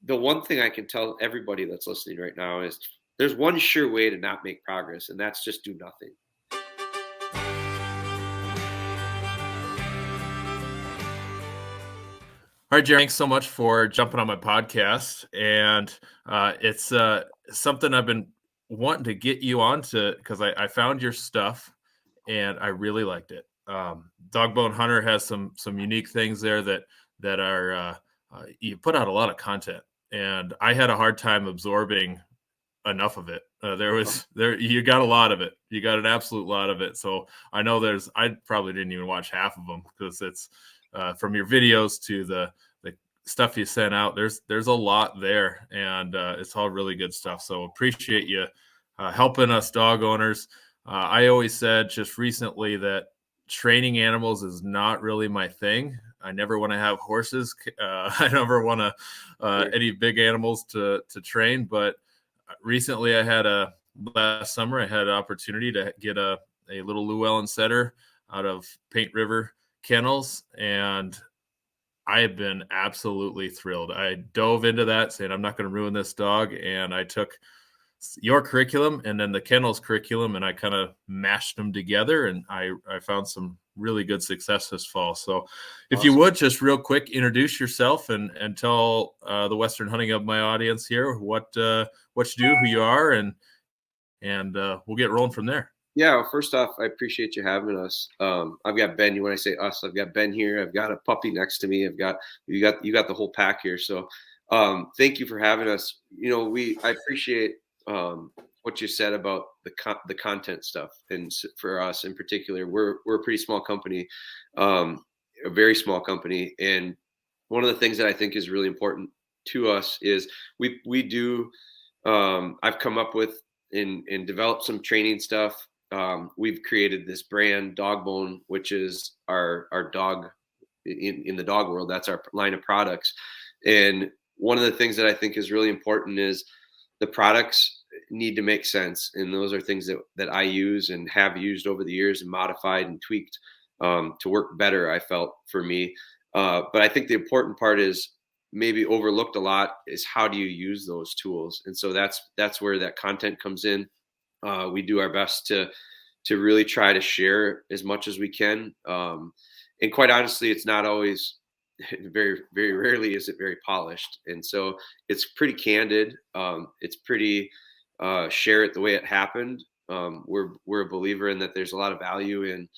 the one thing I can tell everybody that's listening right now is there's one sure way to not make progress, and that's just do nothing. All right, Jerry, thanks so much for jumping on my podcast. And it's something I've been wanting to get you onto because I found your stuff and I really liked it. DogBoneHunter has some unique things there that are you put out a lot of content, and I had a hard time absorbing enough of it. You got a lot of it. You got an absolute lot of it. So I know I probably didn't even watch half of them because it's from your videos to the stuff you sent out. There's a lot there, and it's all really good stuff. So appreciate you helping us dog owners. I always said just recently that training animals is not really my thing. I never want to have horses. I never want to any big animals to train. But recently, last summer I had an opportunity to get a little Llewellyn setter out of Paint River Kennels, and I have been absolutely thrilled. I dove into that saying, I'm not going to ruin this dog. And I took your curriculum and then the kennels curriculum, and I kind of mashed them together. And I found some really good success this fall. So if you would just real quick, introduce yourself and tell the Western Hunting Hub, my audience here, what you do, who you are, and we'll get rolling from there. Yeah, well, first off, I appreciate you having us. I've got Ben. When I say us, I've got Ben here. I've got a puppy next to me. You got the whole pack here. So thank you for having us. I appreciate what you said about the content stuff, and for us in particular, we're a pretty small company, a very small company, and one of the things that I think is really important to us is we do. I've come up with and developed some training stuff. We've created this brand DogBone, which is our dog in the dog world. That's our line of products. And one of the things that I think is really important is the products need to make sense. And those are things that I use and have used over the years and modified and tweaked to work better, I felt, for me. But I think the important part is maybe overlooked a lot is how do you use those tools? And so that's where that content comes in. We do our best to really try to share as much as we can. And quite honestly, it's not always very, very rarely is it very polished. And so it's pretty candid. It's pretty share it the way it happened. We're a believer in that there's a lot of value in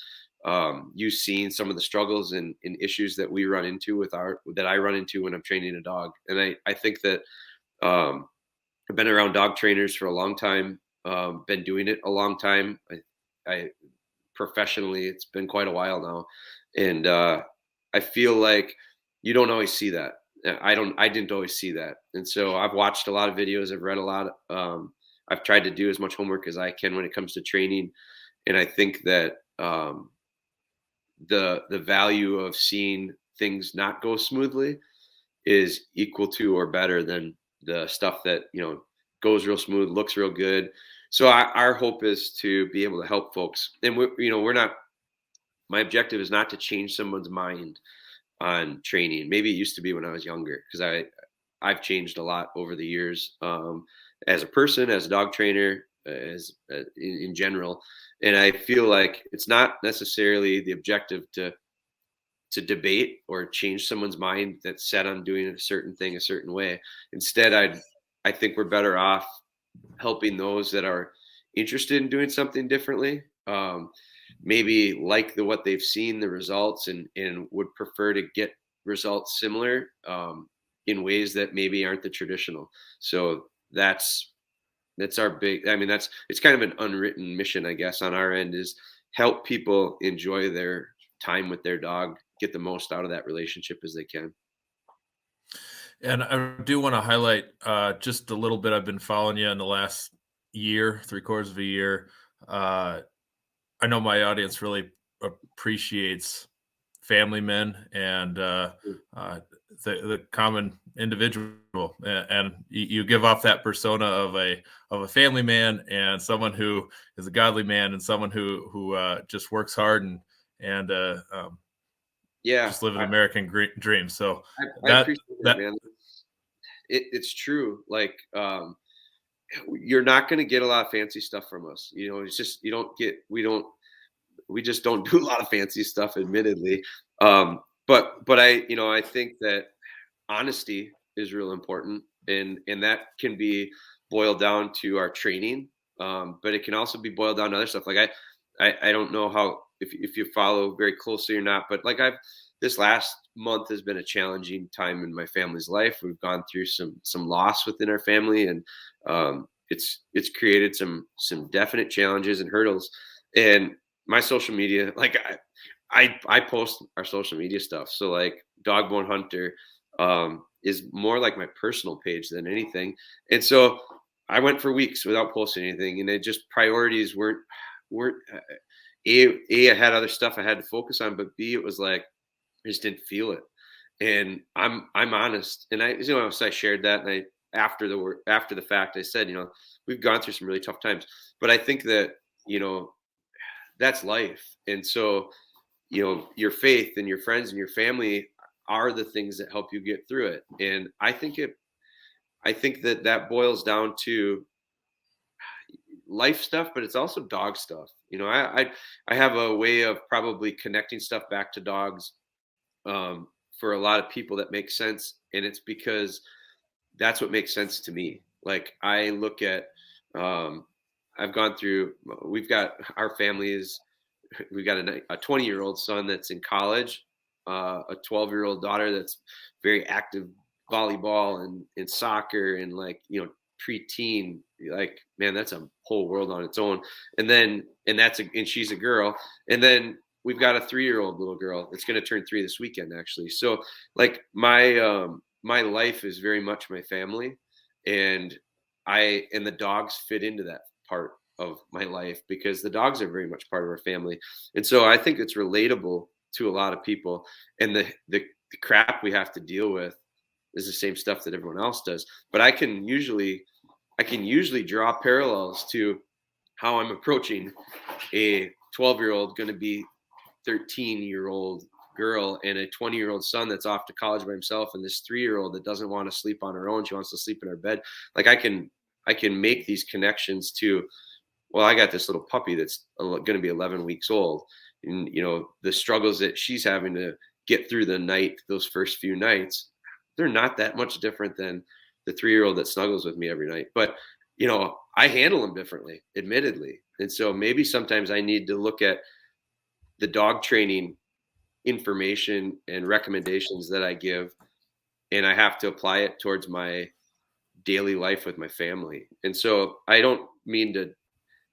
you seeing some of the struggles and issues that we run into that I run into when I'm training a dog. And I think that I've been around dog trainers for a long time. Been doing it a long time. I professionally, it's been quite a while now, and I feel like you don't always see that. I didn't always see that, and so I've watched a lot of videos. I've read a lot. I've tried to do as much homework as I can when it comes to training, and I think that the value of seeing things not go smoothly is equal to or better than the stuff that goes real smooth, looks real good. So our hope is to be able to help folks. And my objective is not to change someone's mind on training. Maybe it used to be when I was younger, because I've changed a lot over the years as a person, as a dog trainer, in general. And I feel like it's not necessarily the objective to debate or change someone's mind that's set on doing a certain thing a certain way. Instead, I think we're better off helping those that are interested in doing something differently, maybe like what they've seen, the results, and would prefer to get results similar in ways that maybe aren't the traditional. So that's our big, it's kind of an unwritten mission, I guess, on our end, is help people enjoy their time with their dog, get the most out of that relationship as they can. And I do want to highlight just a little bit. I've been following you in the last year, 3/4 of a year. I know my audience really appreciates family men and the common individual, and you give off that persona of a family man and someone who is a godly man and someone who just works hard and just live an American dream. So I appreciate that, man. it's true. Like, you're not going to get a lot of fancy stuff from us. You know, it's just, we just don't do a lot of fancy stuff, admittedly. But I think that honesty is real important, and that can be boiled down to our training. But it can also be boiled down to other stuff. Like I don't know how, if you follow very closely or not, but like this last month has been a challenging time in my family's life. We've gone through some loss within our family, and it's created some definite challenges and hurdles. And my social media, like I post our social media stuff. So like DogBoneHunter is more like my personal page than anything. And so I went for weeks without posting anything, and it just, priorities weren't I had other stuff I had to focus on, but B, it was like I just didn't feel it. And I'm honest, and I shared that, and I, after the fact, I said, we've gone through some really tough times, but I think that that's life. And so your faith and your friends and your family are the things that help you get through it. And I think that boils down to life stuff, but it's also dog stuff. I have a way of probably connecting stuff back to dogs, for a lot of people that makes sense. And it's because that's what makes sense to me. Like, I look at, I've gone through, we've got a 20-year-old son that's in college, a 12-year-old daughter that's very active volleyball and soccer, and like, preteen. Like, man, that's a whole world on its own. And she's a girl. And then we've got a 3-year-old little girl that's going to turn 3 this weekend, actually. So like my life is very much my family, and the dogs fit into that part of my life, because the dogs are very much part of our family. And so I think it's relatable to a lot of people, and the crap we have to deal with is the same stuff that everyone else does. But I can usually draw parallels to how I'm approaching a 12-year-old going to be 13-year-old girl, and a 20-year-old son that's off to college by himself, and this 3-year-old that doesn't want to sleep on her own. She wants to sleep in her bed. Like, I can make these connections to, well, I got this little puppy that's going to be 11 weeks old, and the struggles that she's having to get through the night, those first few nights, they're not that much different than the 3-year-old that snuggles with me every night. But I handle them differently, admittedly. And so maybe sometimes I need to look at the dog training information and recommendations that I give, and I have to apply it towards my daily life with my family. And so I don't mean to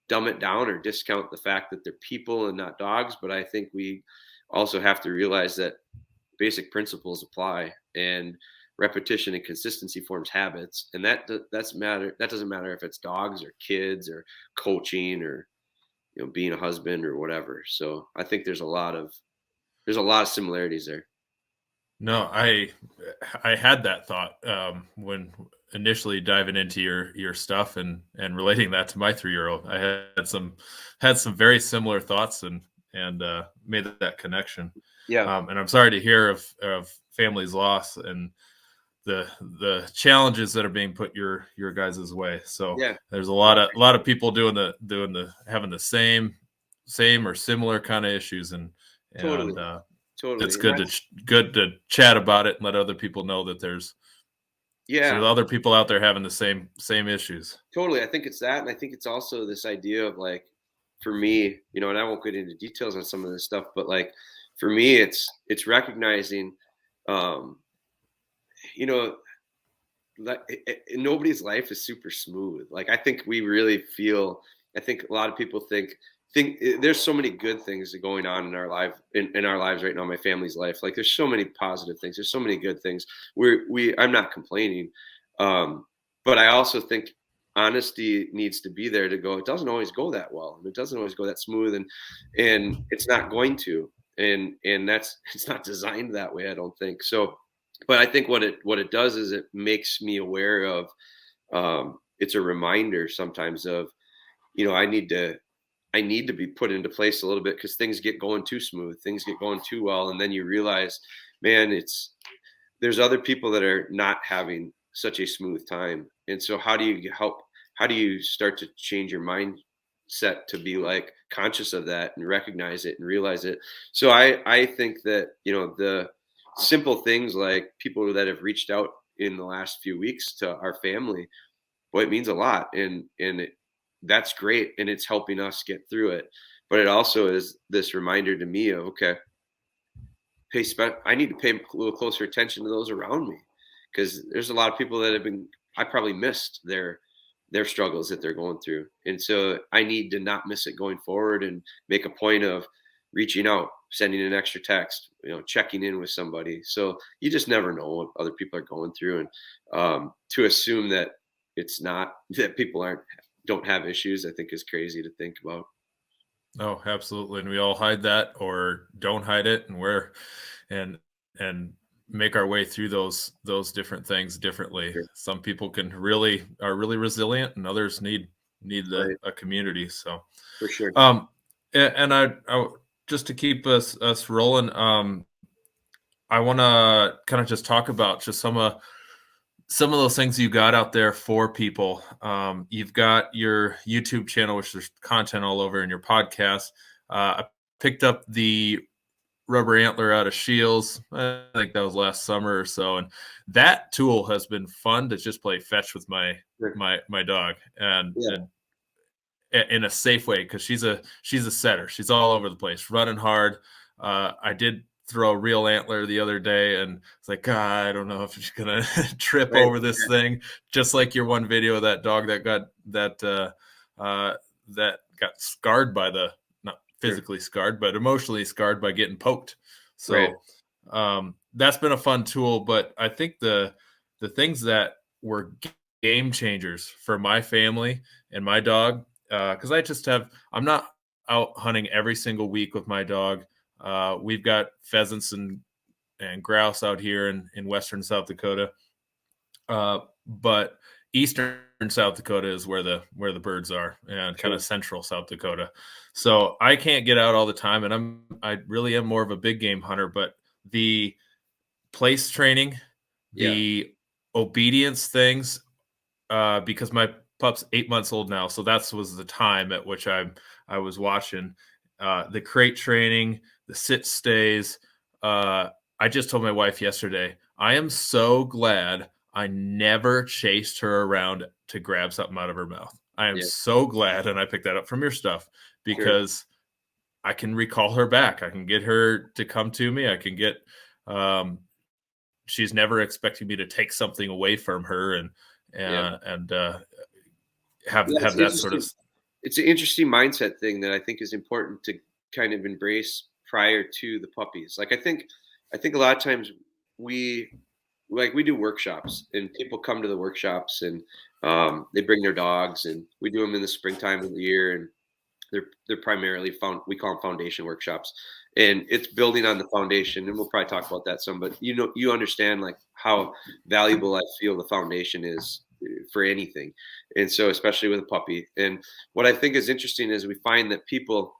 dumb it down or discount the fact that they're people and not dogs, but I think we also have to realize that basic principles apply, and repetition and consistency forms habits. And that doesn't matter if it's dogs or kids or coaching or being a husband or whatever. So I think there's a lot of similarities there. No, I had that thought when initially diving into your stuff and relating that to my 3-year-old. I had some very similar thoughts and made that connection. Yeah. And I'm sorry to hear of family's loss and the challenges that are being put your guys' way. So yeah, there's a lot of people having the same or similar kind of issues, and totally. It's good to chat about it and let other people know that there's other people out there having the same issues. Totally. I think it's that. And I think it's also this idea of, like, for me, and I won't get into details on some of this stuff, but like, for me, it's recognizing, nobody's life is super smooth. Like, I think we really feel, I think a lot of people think there's so many good things going on in our life, in our lives right now, my family's life. Like, there's so many positive things. There's so many good things. I'm not complaining. But I also think honesty needs to be there to go, it doesn't always go that well. And it doesn't always go that smooth, and it's not going to, and it's not designed that way, I don't think. So, but I think what it does is it makes me aware of, it's a reminder sometimes of, I need to be put into place a little bit, because things get going too smooth, things get going too well. And then you realize, man, there's other people that are not having such a smooth time. And so how do you start to change your mindset to be like conscious of that and recognize it and realize it? So I think that, the simple things like people that have reached out in the last few weeks to our family, boy, it means a lot. That's great. And it's helping us get through it. But it also is this reminder to me of, okay, I need to pay a little closer attention to those around me, because there's a lot of people that I probably missed their struggles that they're going through. And so I need to not miss it going forward and make a point of reaching out, sending an extra text, checking in with somebody. So you just never know what other people are going through. And to assume that it's not that people don't have issues, I think is crazy to think about. Oh, absolutely. And we all hide that or don't hide it, and and make our way through those different things differently. Sure. Some people are really resilient, and others need Right. a community. So For sure. and I just to keep us rolling, I want to kind of just talk about just some of those things you got out there for people. You've got your YouTube channel, which there's content all over, in your podcast. I picked up the rubber antler out of Shields. I think that was last summer or so, and that tool has been fun to just play fetch with my Sure. my dog, Yeah. and in a safe way, because she's a setter. She's all over the place, running hard. I did throw a real antler the other day, and it's like, God, I don't know if she's gonna trip Right. over this thing. Just like your one video of that dog that got that got scarred by the, not Sure. physically scarred, but emotionally scarred by getting poked. Right. So that's been a fun tool. But I think the things that were game changers for my family and my dog, because I'm not out hunting every single week with my dog. We've got pheasants and grouse out here in western South Dakota, but eastern South Dakota is where the birds are, and kind Sure. of central South Dakota. So I can't get out all the time, and I really am more of a big game hunter. But the place training, Yeah. the obedience things, because my pup's 8 months old now, so that was the time at which I was watching the crate training, the sit stays. I just told my wife yesterday, I am so glad I never chased her around to grab something out of her mouth. I am Yeah. so glad, and I picked that up from your stuff, Sure. because I can recall her back. I can get her to come to me. I can get um, she's never expecting me to take something away from her, and Yeah. and Yeah. have that sort of. It's an interesting mindset thing that I think is important to kind of embrace prior to the puppies. Like I think a lot of times we we do workshops, and people come to the workshops, and they bring their dogs, and we do them in the springtime of the year, and they're primarily we call them foundation workshops, and it's building on the foundation, and we'll probably talk about that some, but you understand like how valuable I feel the foundation is for anything. And so especially with a puppy, and what I think is interesting is we find that people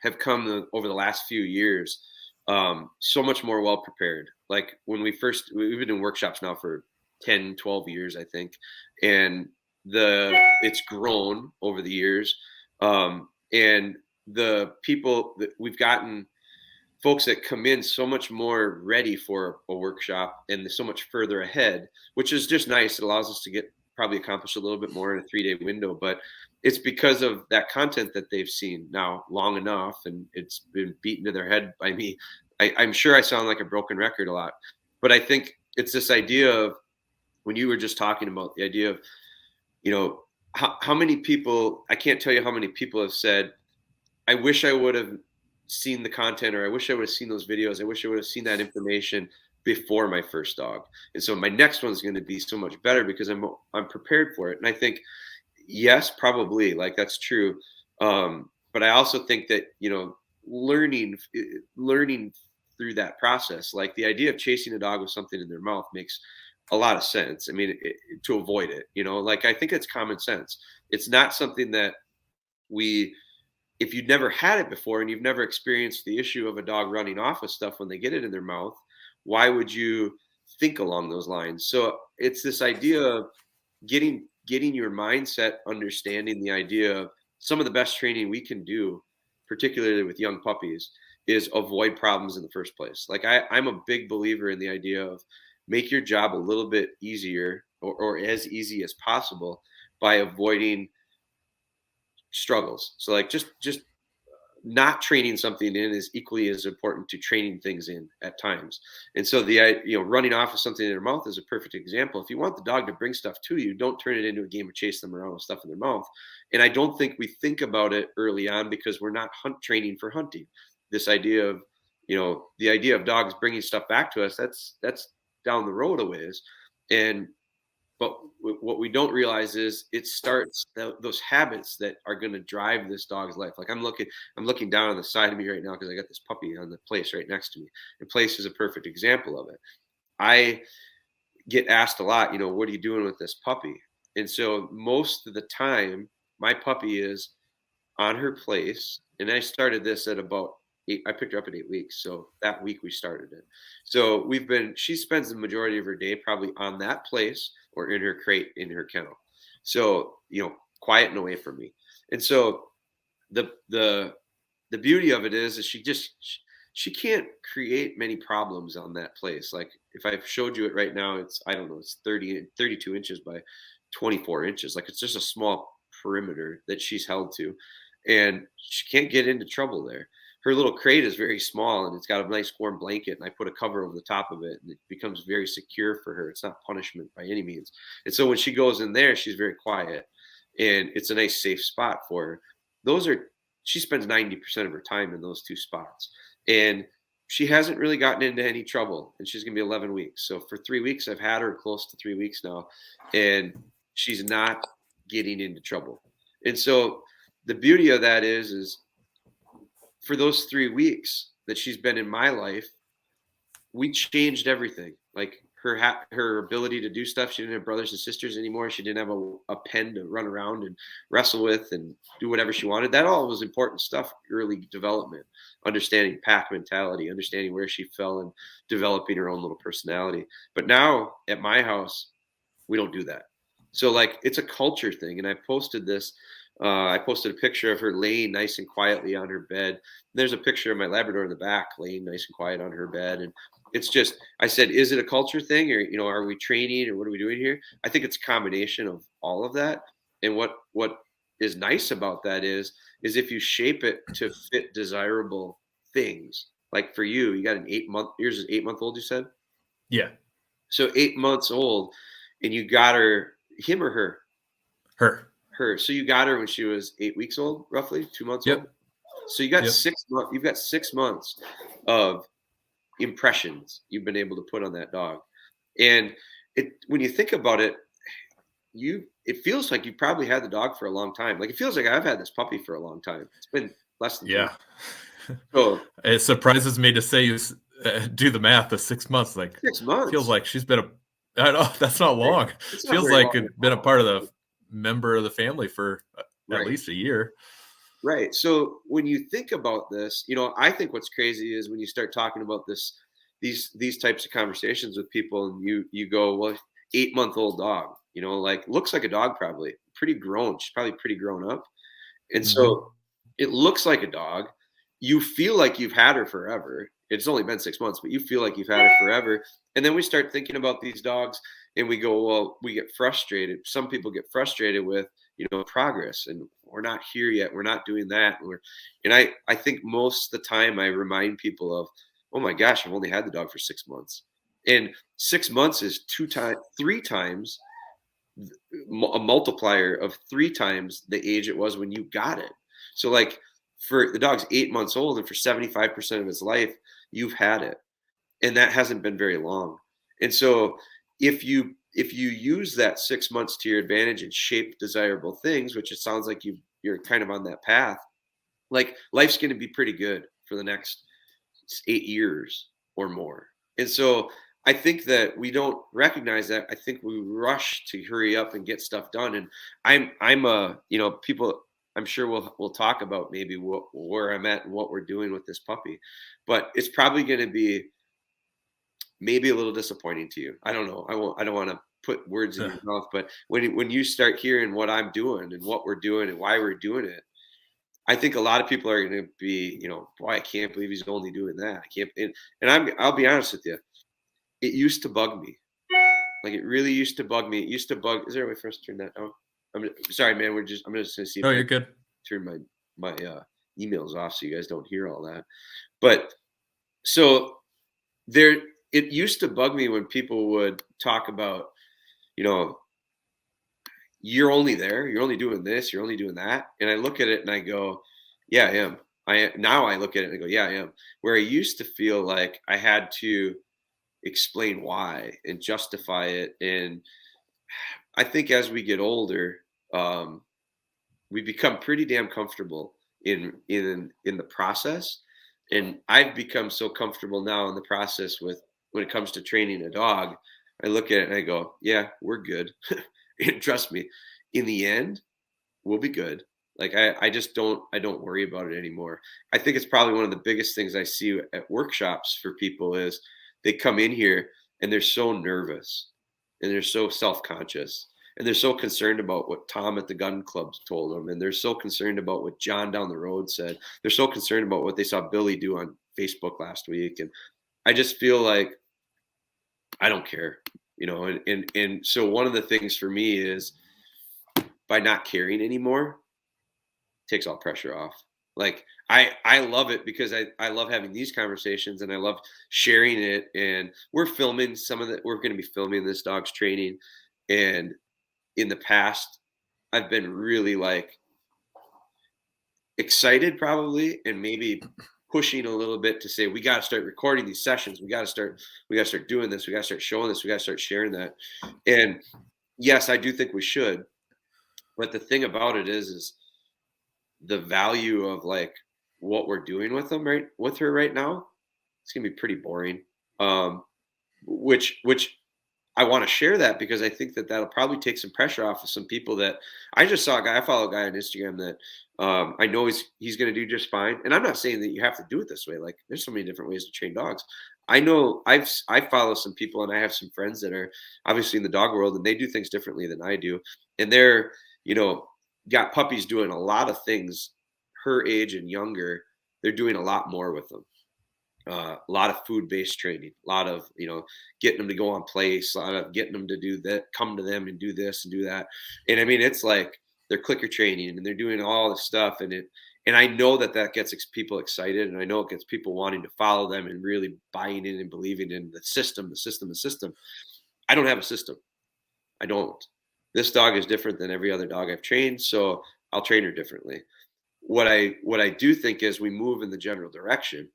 have come over the last few years so much more well prepared. Like when we've been doing workshops now for 10, 12 years, I think. And it's grown over the years. And the people that we've gotten, folks that come in so much more ready for a workshop, and they're so much further ahead, which is just nice. It allows us to get probably accomplish a little bit more in a 3-day window, but it's because of that content that they've seen now long enough, and it's been beaten to their head by me. I'm sure I sound like a broken record a lot, but I think it's this idea of, when you were just talking about the idea of, you know, how many people, I can't tell you how many people have said, I wish I would have seen the content, or I wish I would have seen those videos. I wish I would have seen that information before my first dog. And so my next one's going to be so much better because I'm prepared for it. And I think, yes, probably, like that's true. But I also think that, learning through that process, like the idea of chasing a dog with something in their mouth makes a lot of sense. I mean, to avoid it, like I think it's common sense. It's not something that we if you've never had it before and you've never experienced the issue of a dog running off with stuff when they get it in their mouth, why would you think along those lines. So it's this idea of getting your mindset, understanding the idea of some of the best training we can do, particularly with young puppies, is avoid problems in the first place. Like I'm a big believer in the idea of make your job a little bit easier or as easy as possible by avoiding struggles. So like just not training something in is equally as important to training things in at times. And so running off of something in their mouth is a perfect example. If you want the dog to bring stuff to you, don't turn it into a game of chase them around with stuff in their mouth. And I don't think we think about it early on because we're not hunt training for hunting. This idea of, the idea of dogs bringing stuff back to us, that's down the road a ways. But what we don't realize is it starts those habits that are going to drive this dog's life. Like I'm looking down on the side of me right now because I got this puppy on the place right next to me. And Place is a perfect example of it. I get asked a lot, what are you doing with this puppy? And so most of the time, my puppy is on her place. And I started this at about I picked her up at 8 weeks. So that week we started it. So she spends the majority of her day probably on that place or in her crate, in her kennel. So, quiet and away from me. And so the beauty of it is she can't create many problems on that place. Like if I showed you it right now, it's 32 inches by 24 inches. Like it's just a small perimeter that she's held to, and she can't get into trouble there. Her little crate is very small and it's got a nice warm blanket, and I put a cover over the top of it and it becomes very secure for her. It's not punishment by any means. And so when she goes in there, she's very quiet and it's a nice safe spot for her. She spends 90% of her time in those two spots, and she hasn't really gotten into any trouble, and she's going to be 11 weeks. So for 3 weeks, I've had her close to 3 weeks now, and she's not getting into trouble. And so the beauty of that is for those 3 weeks that she's been in my life, we changed everything. Like her ability to do stuff. She didn't have brothers and sisters anymore. She didn't have a pen to run around and wrestle with and do whatever she wanted. That all was important stuff, early development, understanding pack mentality, understanding where she fell and developing her own little personality. But now at my house, we don't do that. So like it's a culture thing. And I posted this. I posted a picture of her laying nice and quietly on her bed. There's a picture of my Labrador in the back laying nice and quiet on her bed. And it's just, I said, is it a culture thing, or, are we training, or what are we doing here? I think it's a combination of all of that. And what is nice about that is if you shape it to fit desirable things, like for you, you got yours is 8-month-old, you said? Yeah. So 8 months old, and you got her, him or her? Her. So you got her when she was 8 weeks old, roughly 2 months old. So you got 6 months. You've got 6 months of impressions you've been able to put on that dog, and when you think about it, it feels like you probably had the dog for a long time. Like it feels like I've had this puppy for a long time. It's been less than 3 So it surprises me to say you do the math of 6 months. Like 6 months feels like she's been I know that's not long. It feels like it's been a part of the member of the family for at least a year. Right. So when you think about this, I think what's crazy is when you start talking about these types of conversations with people, and you go, well, 8-month-old dog, like looks like a dog, probably pretty grown. She's probably pretty grown up. And so it looks like a dog. You feel like you've had her forever. It's only been 6 months, but you feel like you've had her forever. And then we start thinking about these dogs and we go, well, we get frustrated. Some people get frustrated with, progress, and we're not here yet. We're not doing that. And I think most of the time I remind people of, oh my gosh, I've only had the dog for 6 months. And 6 months is 3 times a multiplier of 3 times the age it was when you got it. So like for the dog's 8 months old, and for 75% of his life, you've had it. And that hasn't been very long. And so if you use that 6 months to your advantage and shape desirable things, which it sounds like you're kind of on that path, like life's going to be pretty good for the next 8 years or more. And so I think that we don't recognize that. I think we rush to hurry up and get stuff done. And people, I'm sure we'll talk about maybe where I'm at and what we're doing with this puppy, but it's probably going to be maybe a little disappointing to you. I don't know. I don't want to put words in your mouth, but when you start hearing what I'm doing and what we're doing and why we're doing it, I think a lot of people are going to be, boy, I can't believe he's only doing that. I can't. I'll be honest with you. It used to bug me. Like it really used to bug me. It used to bug. Is there a way for us to turn that down? Sorry, man. I'm just going to see if No, I you're good. turn my emails off so you guys don't hear all that. But so there, it used to bug me when people would talk about, you're only there, you're only doing this, you're only doing that. And I look at it and I go, yeah, I am. Now I look at it and I go, yeah, I am. Where I used to feel like I had to explain why and justify it. And I think as we get older, we become pretty damn comfortable in the process. And I've become so comfortable now in the process with when it comes to training a dog. I look at it and I go, yeah, we're good. And trust me, in the end, we'll be good. Like I just don't worry about it anymore. I think it's probably one of the biggest things I see at workshops for people is they come in here and they're so nervous and they're so self-conscious and they're so concerned about what Tom at the gun club told them and they're so concerned about what John down the road said. They're so concerned about what they saw Billy do on Facebook last week. And I just feel like I don't care, and so one of the things for me is by not caring anymore, takes all pressure off. Like I love it because I love having these conversations and I love sharing it. And we're filming we're going to be filming this dog's training. And in the past, I've been really like excited probably and maybe pushing a little bit to say we got to start recording these sessions. We got to start doing this. We got to start showing this. We got to start sharing that. And yes, I do think we should. But the thing about it is the value of like what we're doing with her right now. It's gonna be pretty boring. Which I want to share that because I think that'll probably take some pressure off of some people that I just saw I follow a guy on Instagram that I know he's going to do just fine. And I'm not saying that you have to do it this way. Like there's so many different ways to train dogs. I know I follow some people and I have some friends that are obviously in the dog world and they do things differently than I do. And they're, got puppies doing a lot of things her age and younger. They're doing a lot more with them. A lot of food-based training, a lot of, getting them to go on place, a lot of getting them to do that, come to them and do this and do that. And I mean, it's like they're clicker training and they're doing all this stuff. And I know that gets people excited. And I know it gets people wanting to follow them and really buying in and believing in the system. I don't have a system. I don't. This dog is different than every other dog I've trained. So I'll train her differently. What I do think is we move in the general direction,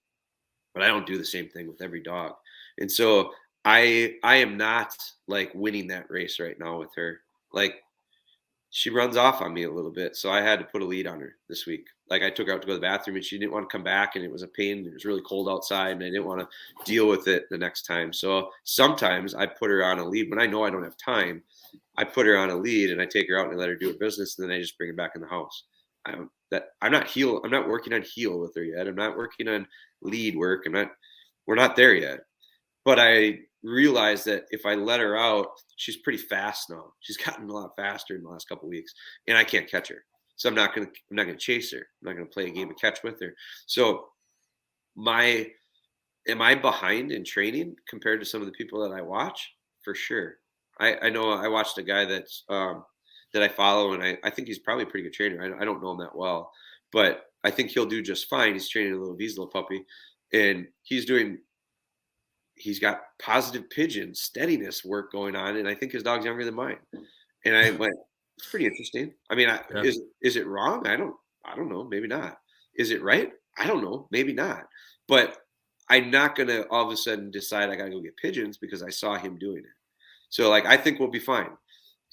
but I don't do the same thing with every dog. And so I am not like winning that race right now with her. Like she runs off on me a little bit. So I had to put a lead on her this week. Like I took her out to go to the bathroom and she didn't want to come back and it was a pain. It was really cold outside and I didn't want to deal with it the next time. So sometimes I put her on a lead when I know I don't have time. I put her on a lead and I take her out and I let her do her business and then I just bring her back in the house. I'm not working on heel with her yet. I'm not working on lead work. We're not there yet. But I realized that if I let her out, she's pretty fast now. She's gotten a lot faster in the last couple of weeks, and I can't catch her. So I'm not gonna chase her. I'm not gonna play a game of catch with her. So am I behind in training compared to some of the people that I watch? For sure. I know I watched a guy that's that I follow, and I think he's probably a pretty good trainer. I don't know him that well, but I think he'll do just fine. He's training a little Vizsla puppy, and he's got positive pigeon steadiness work going on, and I think his dog's younger than mine. And I went, it's pretty interesting. I mean, is it wrong? I don't know. Maybe not. Is it right? I don't know. Maybe not. But I'm not gonna all of a sudden decide I gotta go get pigeons because I saw him doing it. So like I think we'll be fine.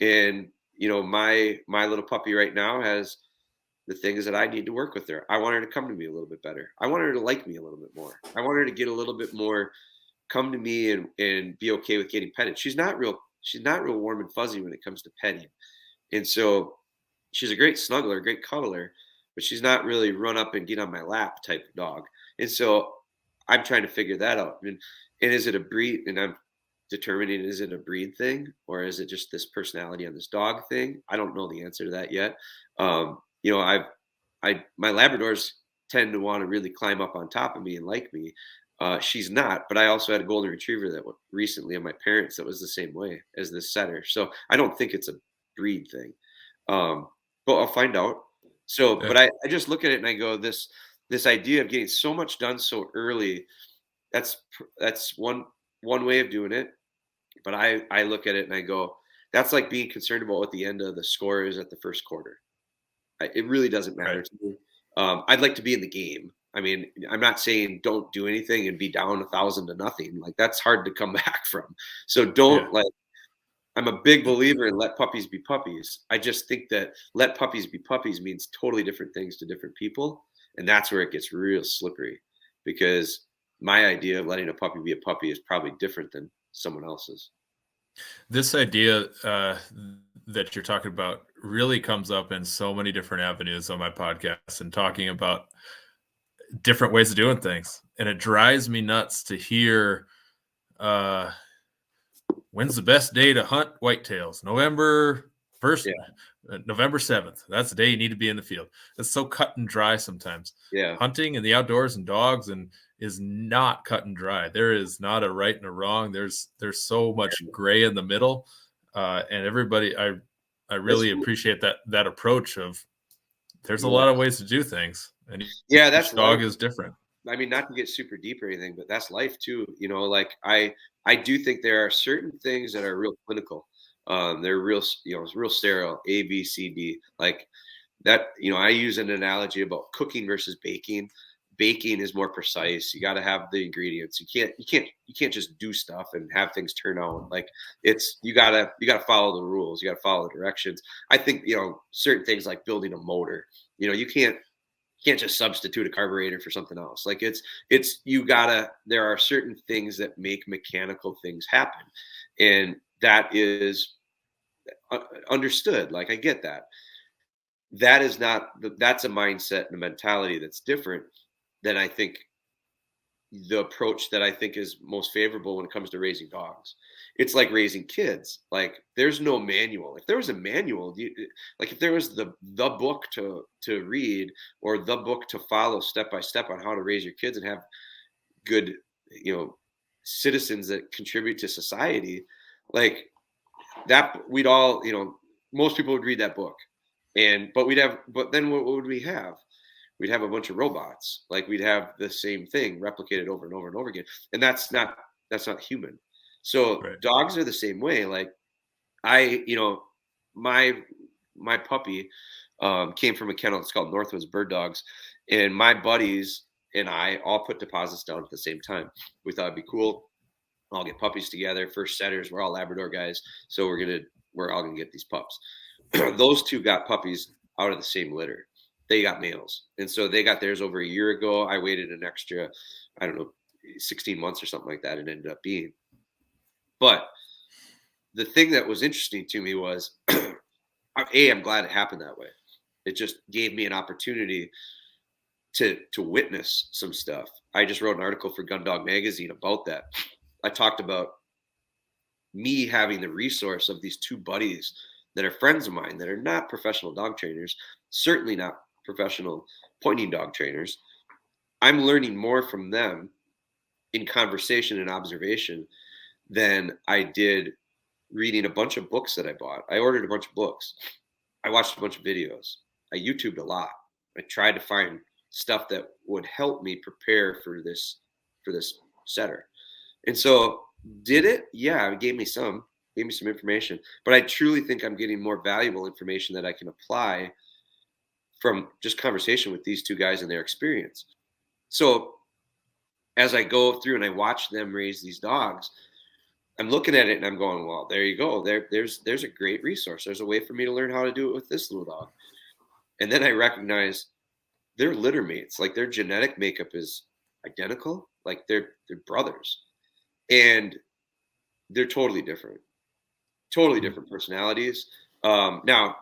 And my little puppy right now has the things that I need to work with her. I want her to come to me a little bit better. I want her to like me a little bit more. I want her to get a little bit more, come to me and be okay with getting petted. She's not real warm and fuzzy when it comes to petting. And so she's a great snuggler, great cuddler, but she's not really run up and get on my lap type of dog. And so I'm trying to figure that out. I mean, And is it a breed? And I'm determining, is it a breed thing or is it just this personality on this dog thing? I don't know the answer to that yet. You know, my Labradors tend to want to really climb up on top of me and like me. She's not, but I also had a golden retriever that recently of my parents that was the same way as this setter. So I don't think it's a breed thing, but I'll find out. So, Yeah, but I just look at it and I go, this idea of getting so much done so early. That's one way of doing it. But I look at it and I go, that's like being concerned about what the end of the score is at the first quarter. It really doesn't right. matter to me. I'd like to be in the game. I mean, I'm not saying don't do anything and be down 1,000 to nothing. Like that's hard to come back from. So Yeah. don't like. I'm a big believer in let puppies be puppies. I just think that let puppies be puppies means totally different things to different people, and that's where it gets real slippery. Because my idea of letting a puppy be a puppy is probably different than someone else's. This idea that you're talking about really comes up in so many different avenues on my podcast and talking about different ways of doing things. And it drives me nuts to hear uh, when's the best day to hunt whitetails? November 1st, Yeah, November 7th. That's the day you need to be in the field. It's so cut and dry sometimes. yeah, Hunting and the outdoors and dogs and is not cut and dry. There is not a right and a wrong. There's so much gray in the middle. And everybody, I that's really appreciate that approach of there's a yeah, lot of ways to do things, and yeah. each That's life. dog is different. I mean, not to get super deep or anything, but that's life too. You know, like I do think there are certain things that are real clinical. They're real, real sterile. A, B, C, D. Like that. You know, I use an analogy about cooking versus baking. Baking is more precise. You got to have the ingredients. You can't just do stuff and have things turn out. Like it's you gotta follow the rules. You gotta follow the directions. I think certain things like building a motor. You can't just substitute a carburetor for something else. Like it's you gotta there are certain things that make mechanical things happen, and that is understood. Like I get that. That is not that's a mindset and a mentality that's different than I think the approach that I think is most favorable when it comes to raising dogs. It's like raising kids. Like there's no manual. If there was a manual, like if there was the book to read or the book to follow step by step on how to raise your kids and have good, you know, citizens that contribute to society, like that we'd all, most people would read that book. But then what would we have? We'd have a bunch of robots. Like we'd have the same thing replicated over and over and over again. And that's not human. So Right. dogs are the same way. Like I, my my puppy came from a kennel. It's called Northwoods Bird Dogs, and my buddies and I all put deposits down at the same time. We thought it'd be cool. I'll get puppies together. First setters. We're all Labrador guys, so we're all gonna get these pups. Those two got puppies out of the same litter. They got males, and so they got theirs over a year ago. I waited an extra, I don't know, 16 months or something like that, and ended up being. But the thing that was interesting to me was, I'm glad it happened that way. It just gave me an opportunity to witness some stuff. I just wrote an article for Gun Dog Magazine about that. I talked about me having the resource of these two buddies that are friends of mine that are not professional dog trainers, certainly not professional pointing dog trainers. I'm learning more from them in conversation and observation than I did reading a bunch of books that I bought. I ordered a bunch of books. I watched a bunch of videos. I YouTubed a lot. I tried to find stuff that would help me prepare for this setter. And so did it? Yeah, it gave me some information. But I truly think I'm getting more valuable information that I can apply from just conversation with these two guys and their experience. So as I go through and I watch them raise these dogs, I'm looking at it and I'm going, well, there you go. There's a great resource. There's a way for me to learn how to do it with this little dog. And then I recognize they're litter mates. Like their genetic makeup is identical. Like they're brothers. And they're totally different personalities. Now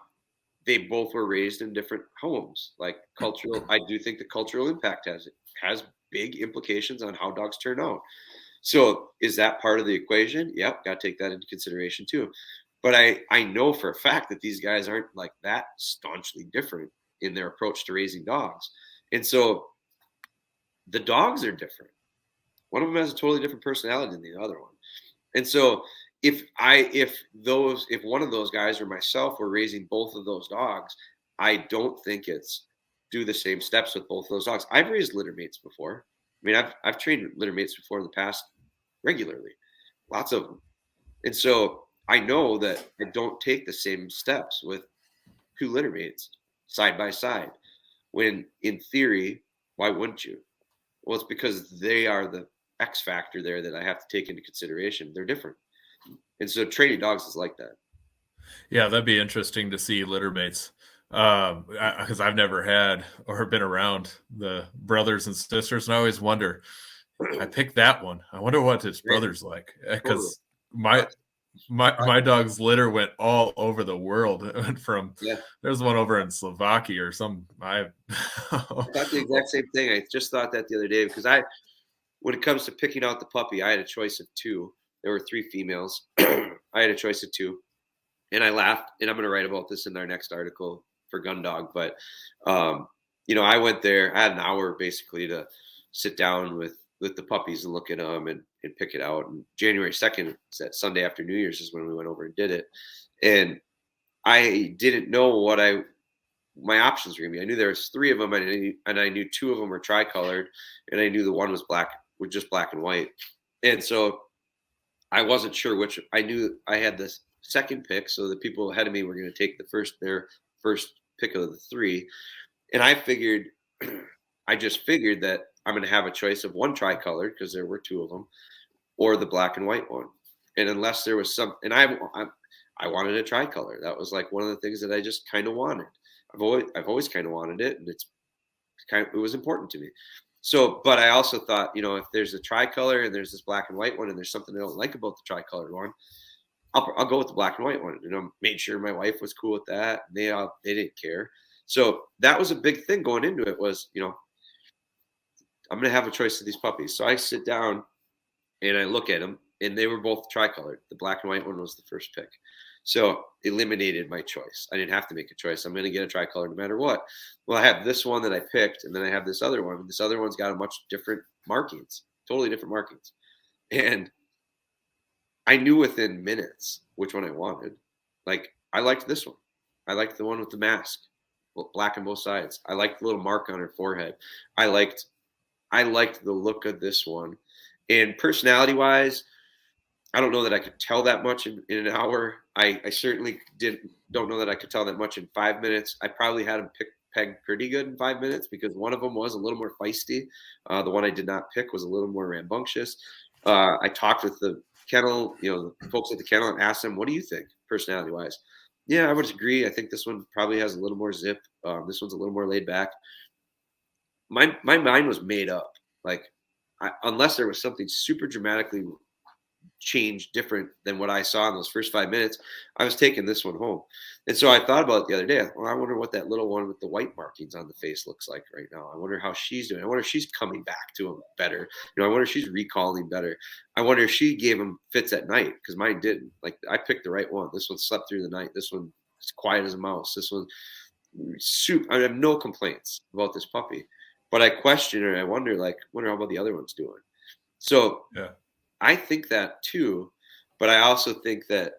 they both were raised in different homes. Like I do think the cultural impact has big implications on how dogs turn out. So is that part of the equation? Yep, got to take that into consideration too. But I know for a fact that these guys aren't like that staunchly different in their approach to raising dogs. And so the dogs are different. One of them has a totally different personality than the other one. And so if one of those guys or myself were raising both of those dogs, I don't think it's do the same steps with both of those dogs. I've raised litter mates before. I mean, I've trained litter mates before in the past regularly, lots of them. And so I know that I don't take the same steps with two litter mates side by side. When in theory, why wouldn't you? Well, it's because they are the X factor there that I have to take into consideration. They're different. And so training dogs is like that. Yeah, that'd be interesting to see litter mates. Because I've never had or been around the brothers and sisters, and I always wonder. I picked that one. I wonder what his Right? brother's like, Totally. because my dog's litter went all over the world. It went from Yeah. there's one over in Slovakia or some. I thought the exact same thing. I just thought that the other day because when it comes to picking out the puppy, I had a choice of two. There were three females. I had a choice of two. And I laughed, and I'm going to write about this in our next article for Gun Dog. But, I went there. I had an hour basically to sit down with the puppies and look at them and pick it out. And January 2nd, that Sunday after New Year's, is when we went over and did it. And I didn't know what my options were going to be. I knew there was three of them, and I knew two of them were tricolored, and I knew the one was black, with just black and white. And so I wasn't sure which. I knew I had this second pick, so the people ahead of me were going to take their first pick of the three, and I just figured that I'm going to have a choice of one tricolored because there were two of them, or the black and white one. And unless there was and I wanted a tricolor. That was like one of the things that I just kind of wanted. I've always kind of wanted it, and it was important to me. So, but I also thought, if there's a tricolor and there's this black and white one, and there's something I don't like about the tricolored one, I'll go with the black and white one. Made sure my wife was cool with that. They didn't care. So that was a big thing going into it was, I'm going to have a choice of these puppies. So I sit down and I look at them, and they were both tricolored. The black and white one was the first pick. So eliminated my choice. I didn't have to make a choice. I'm going to get a tricolor no matter what. Well, I have this one that I picked, and then I have this other one. This other one's got a much different markings, totally different markings. And I knew within minutes which one I wanted. Like, I liked this one. I liked the one with the mask, black on both sides. I liked the little mark on her forehead. I liked the look of this one. And personality-wise, I don't know that I could tell that much in an hour. I certainly don't know that I could tell that much in 5 minutes. I probably had them pegged pretty good in 5 minutes because one of them was a little more feisty. The one I did not pick was a little more rambunctious. I talked with the kennel, the folks at the kennel, and asked them, what do you think personality-wise? Yeah, I would agree. I think this one probably has a little more zip. This one's a little more laid back. My mind was made up. Like, unless there was something super dramatically changed different than what I saw in those first 5 minutes, I was taking this one home. And so I thought about it the other day. Well, I wonder what that little one with the white markings on the face looks like right now. I wonder how she's doing. I wonder if she's coming back to him better. I wonder if she's recalling better. I wonder if she gave him fits at night because mine didn't. Like, I picked the right one. This one slept through the night. This one is quiet as a mouse. This one, I have no complaints about this puppy. But I question her. I wonder how about the other one's doing. So Yeah. I think that too, but I also think that,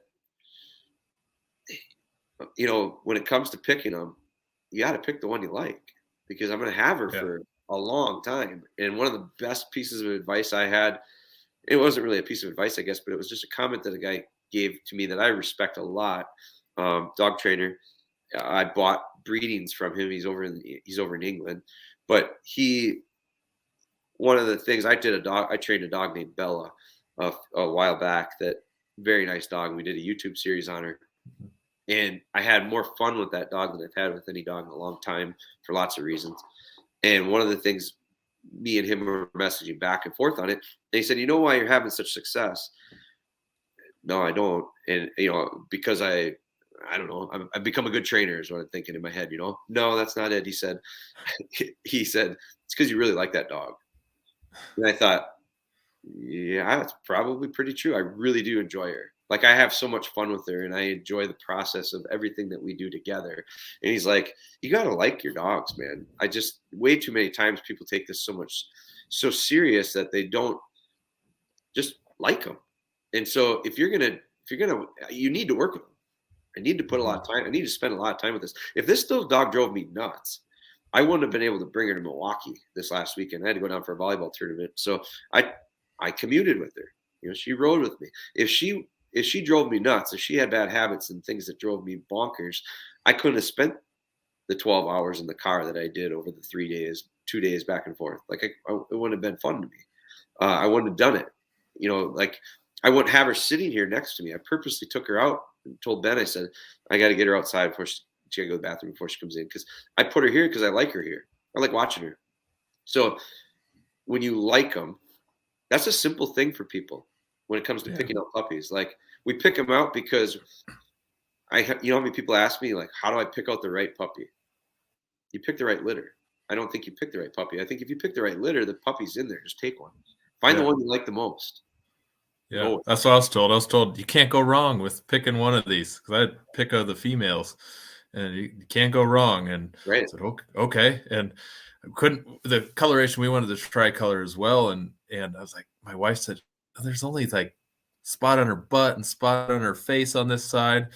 when it comes to picking them, you got to pick the one you like because I'm going to have her for a long time. And one of the best pieces of advice I had, it wasn't really a piece of advice, I guess, but it was just a comment that a guy gave to me that I respect a lot. Dog trainer. I bought breedings from him. He's over in England, but one of the things I trained a dog named Bella a while back. That very nice dog. We did a YouTube series on her, and I had more fun with that dog than I've had with any dog in a long time for lots of reasons. And one of the things me and him were messaging back and forth on it, they said, "You know why you're having such success?" No, I don't. And because I don't know. I've become a good trainer is what I'm thinking in my head. No, that's not it. He said, it's because you really like that dog. And I thought, Yeah, it's probably pretty true. I really do enjoy her. Like I have so much fun with her and I enjoy the process of everything that we do together. And he's like, you got to like your dogs, man. I just way too many times people take this so serious that they don't just like them. And so you need to work with them. I need to put a lot of time. I need to spend a lot of time with this. If this still dog drove me nuts, I wouldn't have been able to bring her to Milwaukee this last weekend. I had to go down for a volleyball tournament. So I commuted with her. You know, she rode with me. If she drove me nuts, if she had bad habits and things that drove me bonkers, I couldn't have spent the 12 hours in the car that I did over the 3 days, 2 days back and forth. Like it wouldn't have been fun to me. I wouldn't have done it. You know, like I wouldn't have her sitting here next to me. I purposely took her out and told Ben, I said, I got to get her outside before she got to go to the bathroom before she comes in. Because I put her here because I like her here. I like watching her. So when you like them, that's a simple thing for people when it comes to picking out puppies. Like we pick them out because you know how many people ask me, like, how do I pick out the right puppy? You pick the right litter. I don't think you pick the right puppy. I think if you pick the right litter, the puppy's in there. Just take one. Find the one you like the most. Yeah, that's what I was told. I was told you can't go wrong with picking one of these because I'd pick the females, and you can't go wrong. And right. I said, okay. And I couldn't the coloration. We wanted the tricolor as well, and I was like, my wife said, there's only like spot on her butt and spot on her face on this side.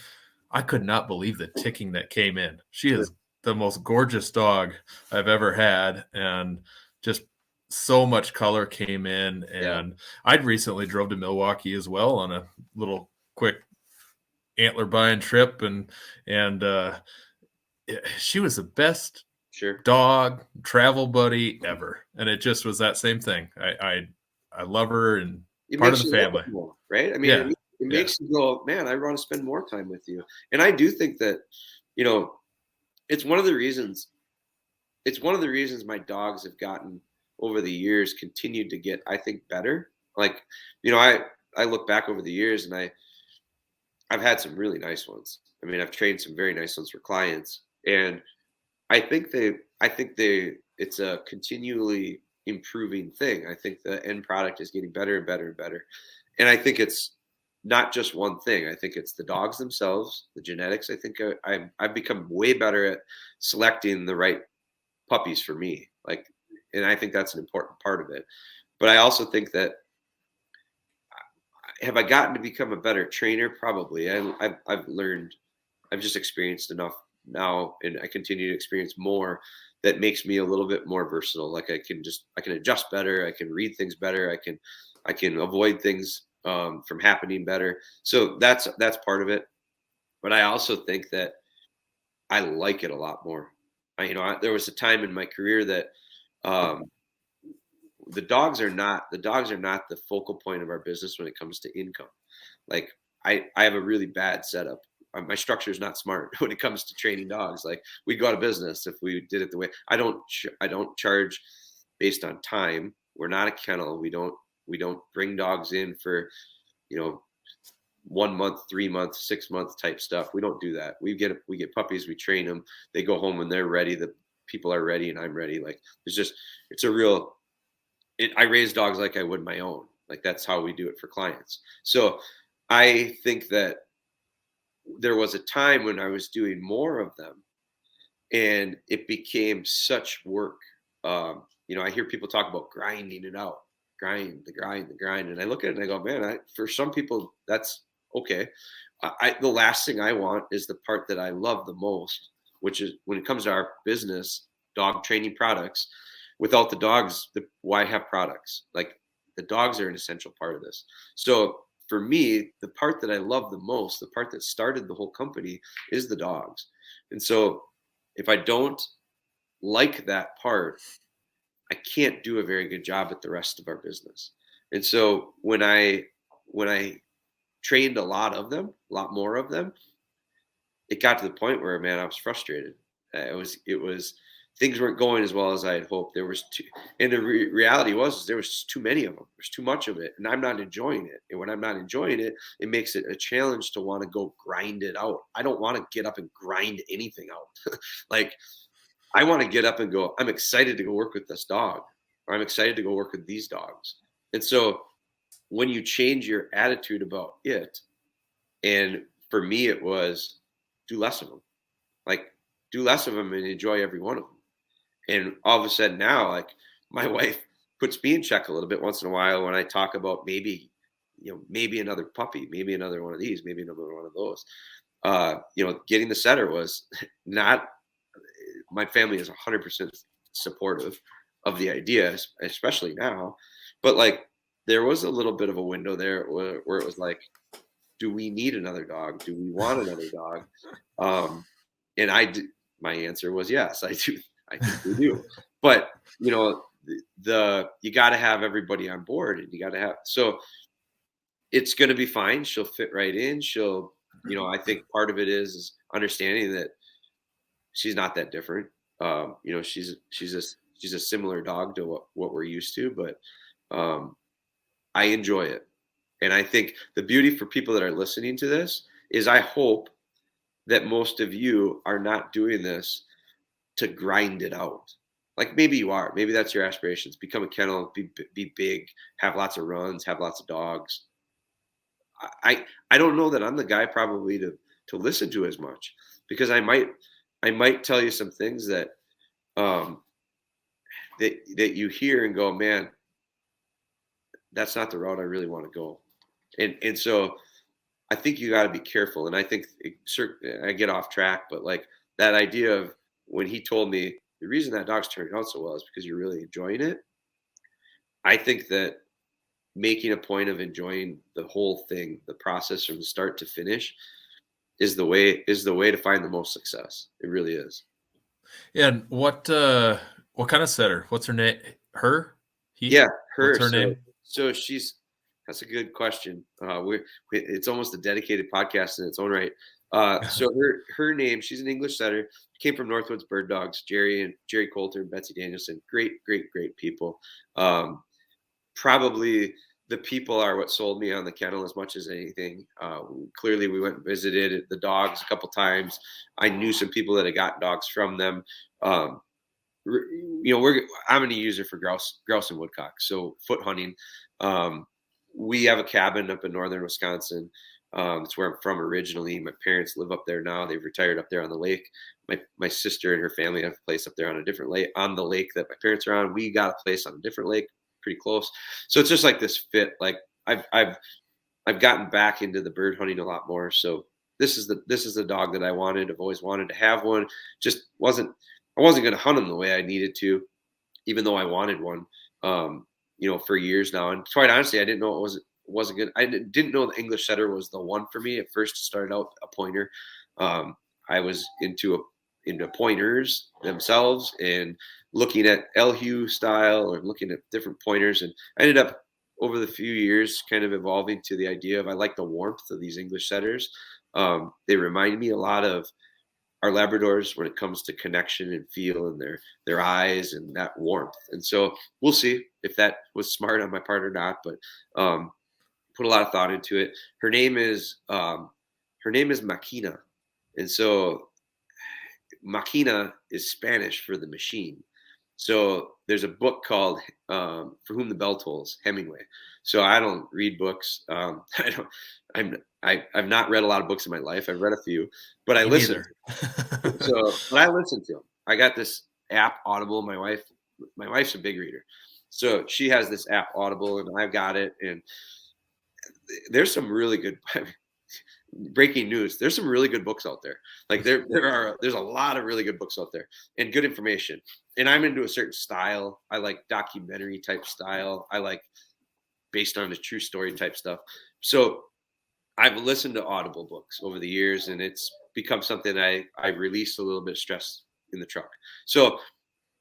I could not believe the ticking that came in. She is the most gorgeous dog I've ever had, and just so much color came in. And I'd recently drove to Milwaukee as well on a little quick antler buying trip, and she was the best dog travel buddy ever. And it just was that same thing. I love her and part of the family, more, right? I mean, it makes you go, man, I want to spend more time with you. And I do think that, you know, it's one of the reasons my dogs have gotten over the years continued to get, I think, better. Like, you know, I look back over the years and I've had some really nice ones. I mean, I've trained some very nice ones for clients, and I think it's a continually improving thing. I think the end product is getting better and better and better. And I think it's not just one thing. I think it's the dogs themselves, the genetics. I think I've become way better at selecting the right puppies for me. Like, and I think that's an important part of it. But I also think that, have I gotten to become a better trainer? Probably. I've learned, I've just experienced enough now, and I continue to experience more that makes me a little bit more versatile. Like I can adjust better. I can read things better. I can avoid things from happening better. So that's part of it. But I also think that I like it a lot more. There was a time in my career that the dogs are not the focal point of our business when it comes to income. Like I have a really bad setup. My structure is not smart when it comes to training dogs. Like we'd go out of business if we did it the way I don't charge based on time. We're not a kennel. We don't bring dogs in for, 1 month, 3 months, 6 month type stuff. We don't do that. We get puppies. We train them. They go home when they're ready. The people are ready and I'm ready. Like I raise dogs like I would my own. Like that's how we do it for clients. So I think that there was a time when I was doing more of them and it became such work. I hear people talk about grinding it out, the grind. And I look at it and I go, man, for some people that's okay. The last thing I want is the part that I love the most, which is when it comes to our business, dog training products. Without the dogs, why have products? Like the dogs are an essential part of this. So for me, the part that I love the most, the part that started the whole company is the dogs. And so if I don't like that part, I can't do a very good job at the rest of our business. And so when I trained a lot more of them, it got to the point where, man, I was frustrated. It was things weren't going as well as I had hoped. There was and the reality was there was too many of them. There's too much of it, and I'm not enjoying it. And when I'm not enjoying it, it makes it a challenge to want to go grind it out. I don't want to get up and grind anything out. Like I want to get up and go, I'm excited to go work with this dog, or I'm excited to go work with these dogs. And so when you change your attitude about it, and for me, it was do less of them. Like, do less of them and enjoy every one of them. And all of a sudden now, like, my wife puts me in check a little bit once in a while when I talk about maybe, maybe another puppy, maybe another one of these, maybe another one of those. Getting the setter was not, my family is 100% supportive of the idea, especially now. But like, there was a little bit of a window there where it was like, do we need another dog? Do we want another dog? And my answer was yes, I do. I think we do. But you got to have everybody on board, and you got to have, so it's going to be fine. She'll fit right in. She'll, I think part of it is understanding that she's not that different. She's a similar dog to what we're used to, but I enjoy it. And I think the beauty for people that are listening to this is I hope that most of you are not doing this to grind it out. Like, maybe you are. Maybe that's your aspirations. Become a kennel, be big, have lots of runs, have lots of dogs. I don't know that I'm the guy probably to listen to as much, because I might tell you some things that that you hear and go, man, that's not the route I really want to go. And so I think you got to be careful. And I think I get off track, but like that idea of when he told me the reason that dog's turning out so well is because you're really enjoying it. I think that making a point of enjoying the whole thing, the process from start to finish, is the way to find the most success. It really is. Yeah. And what kind of setter? What's her name? Her? He? Yeah, her. What's her name? So that's a good question. It's almost a dedicated podcast in its own right. So her name, she's an English setter, came from Northwoods Bird Dogs, Jerry Coulter and Betsy Danielson. Great people. Probably the people are what sold me on the kennel as much as anything. Clearly, we went and visited the dogs a couple times. I knew some people that had gotten dogs from them. I'm a user for grouse and woodcock, so foot hunting. We have a cabin up in northern Wisconsin. It's where I'm from originally. My parents live up there now. They've retired up there on the lake. My sister and her family have a place up there on a different lake, on the lake that my parents are on. We got a place on a different lake, pretty close. So it's just like this fit. Like I've gotten back into the bird hunting a lot more. So this is the dog that I wanted. I've always wanted to have one. I wasn't going to hunt them the way I needed to, even though I wanted one. For years now. And quite honestly, I didn't know it wasn't good. I didn't know the English setter was the one for me. At first, it started out a pointer. I was into pointers themselves and looking at LHU style or looking at different pointers. And I ended up over the few years kind of evolving to the idea of I like the warmth of these English setters. They remind me a lot of our Labradors when it comes to connection and feel and their eyes and that warmth. And so we'll see if that was smart on my part or not, but put a lot of thought into it. Her name is Maquina. And so Maquina is Spanish for the machine. So there's a book called For Whom the Bell Tolls, Hemingway. So I don't read books. I've not read a lot of books in my life. I've read a few, but I listen. But I listen to them. I got this app, Audible. My wife's a big reader, so she has this app, Audible, and I've got it. And there's some really good. Breaking news: there's some really good books out there. Like there's a lot of really good books out there and good information. And I'm into a certain style. I like documentary type style. I like based on a true story type stuff. So I've listened to Audible books over the years, and it's become something I release a little bit of stress in the truck. So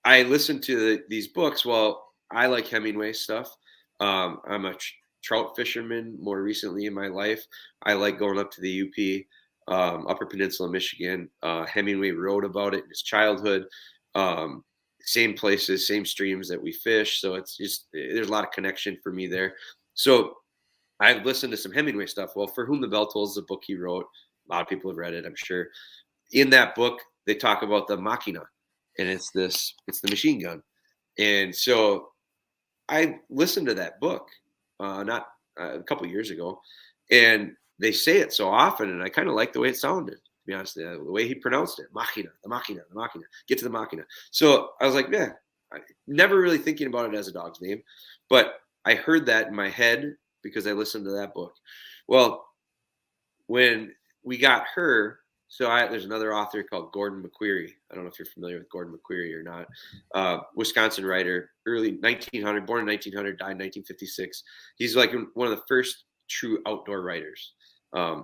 I listen to these books. Well, I like Hemingway stuff. I'm a trout fisherman more recently in my life. I like going up to the UP, Upper Peninsula, Michigan. Hemingway wrote about it in his childhood. Same places, same streams that we fish. So it's just, there's a lot of connection for me there. So I've listened to some Hemingway stuff. Well, For Whom the Bell Tolls is a book he wrote. A lot of people have read it, I'm sure. In that book, they talk about the Maquina, and it's the machine gun. And so I listened to that book. a couple years ago, and they say it so often, and I kind of like the way it sounded. To be honest, the way he pronounced it, Maquina, the Maquina, the Maquina, get to the Maquina. So I was like, man, never really thinking about it as a dog's name, but I heard that in my head because I listened to that book. Well, when we got her, there's another author called Gordon McQuarrie. I don't know if you're familiar with Gordon McQuarrie or not. Wisconsin writer, early 1900, born in 1900, died in 1956. He's like one of the first true outdoor writers.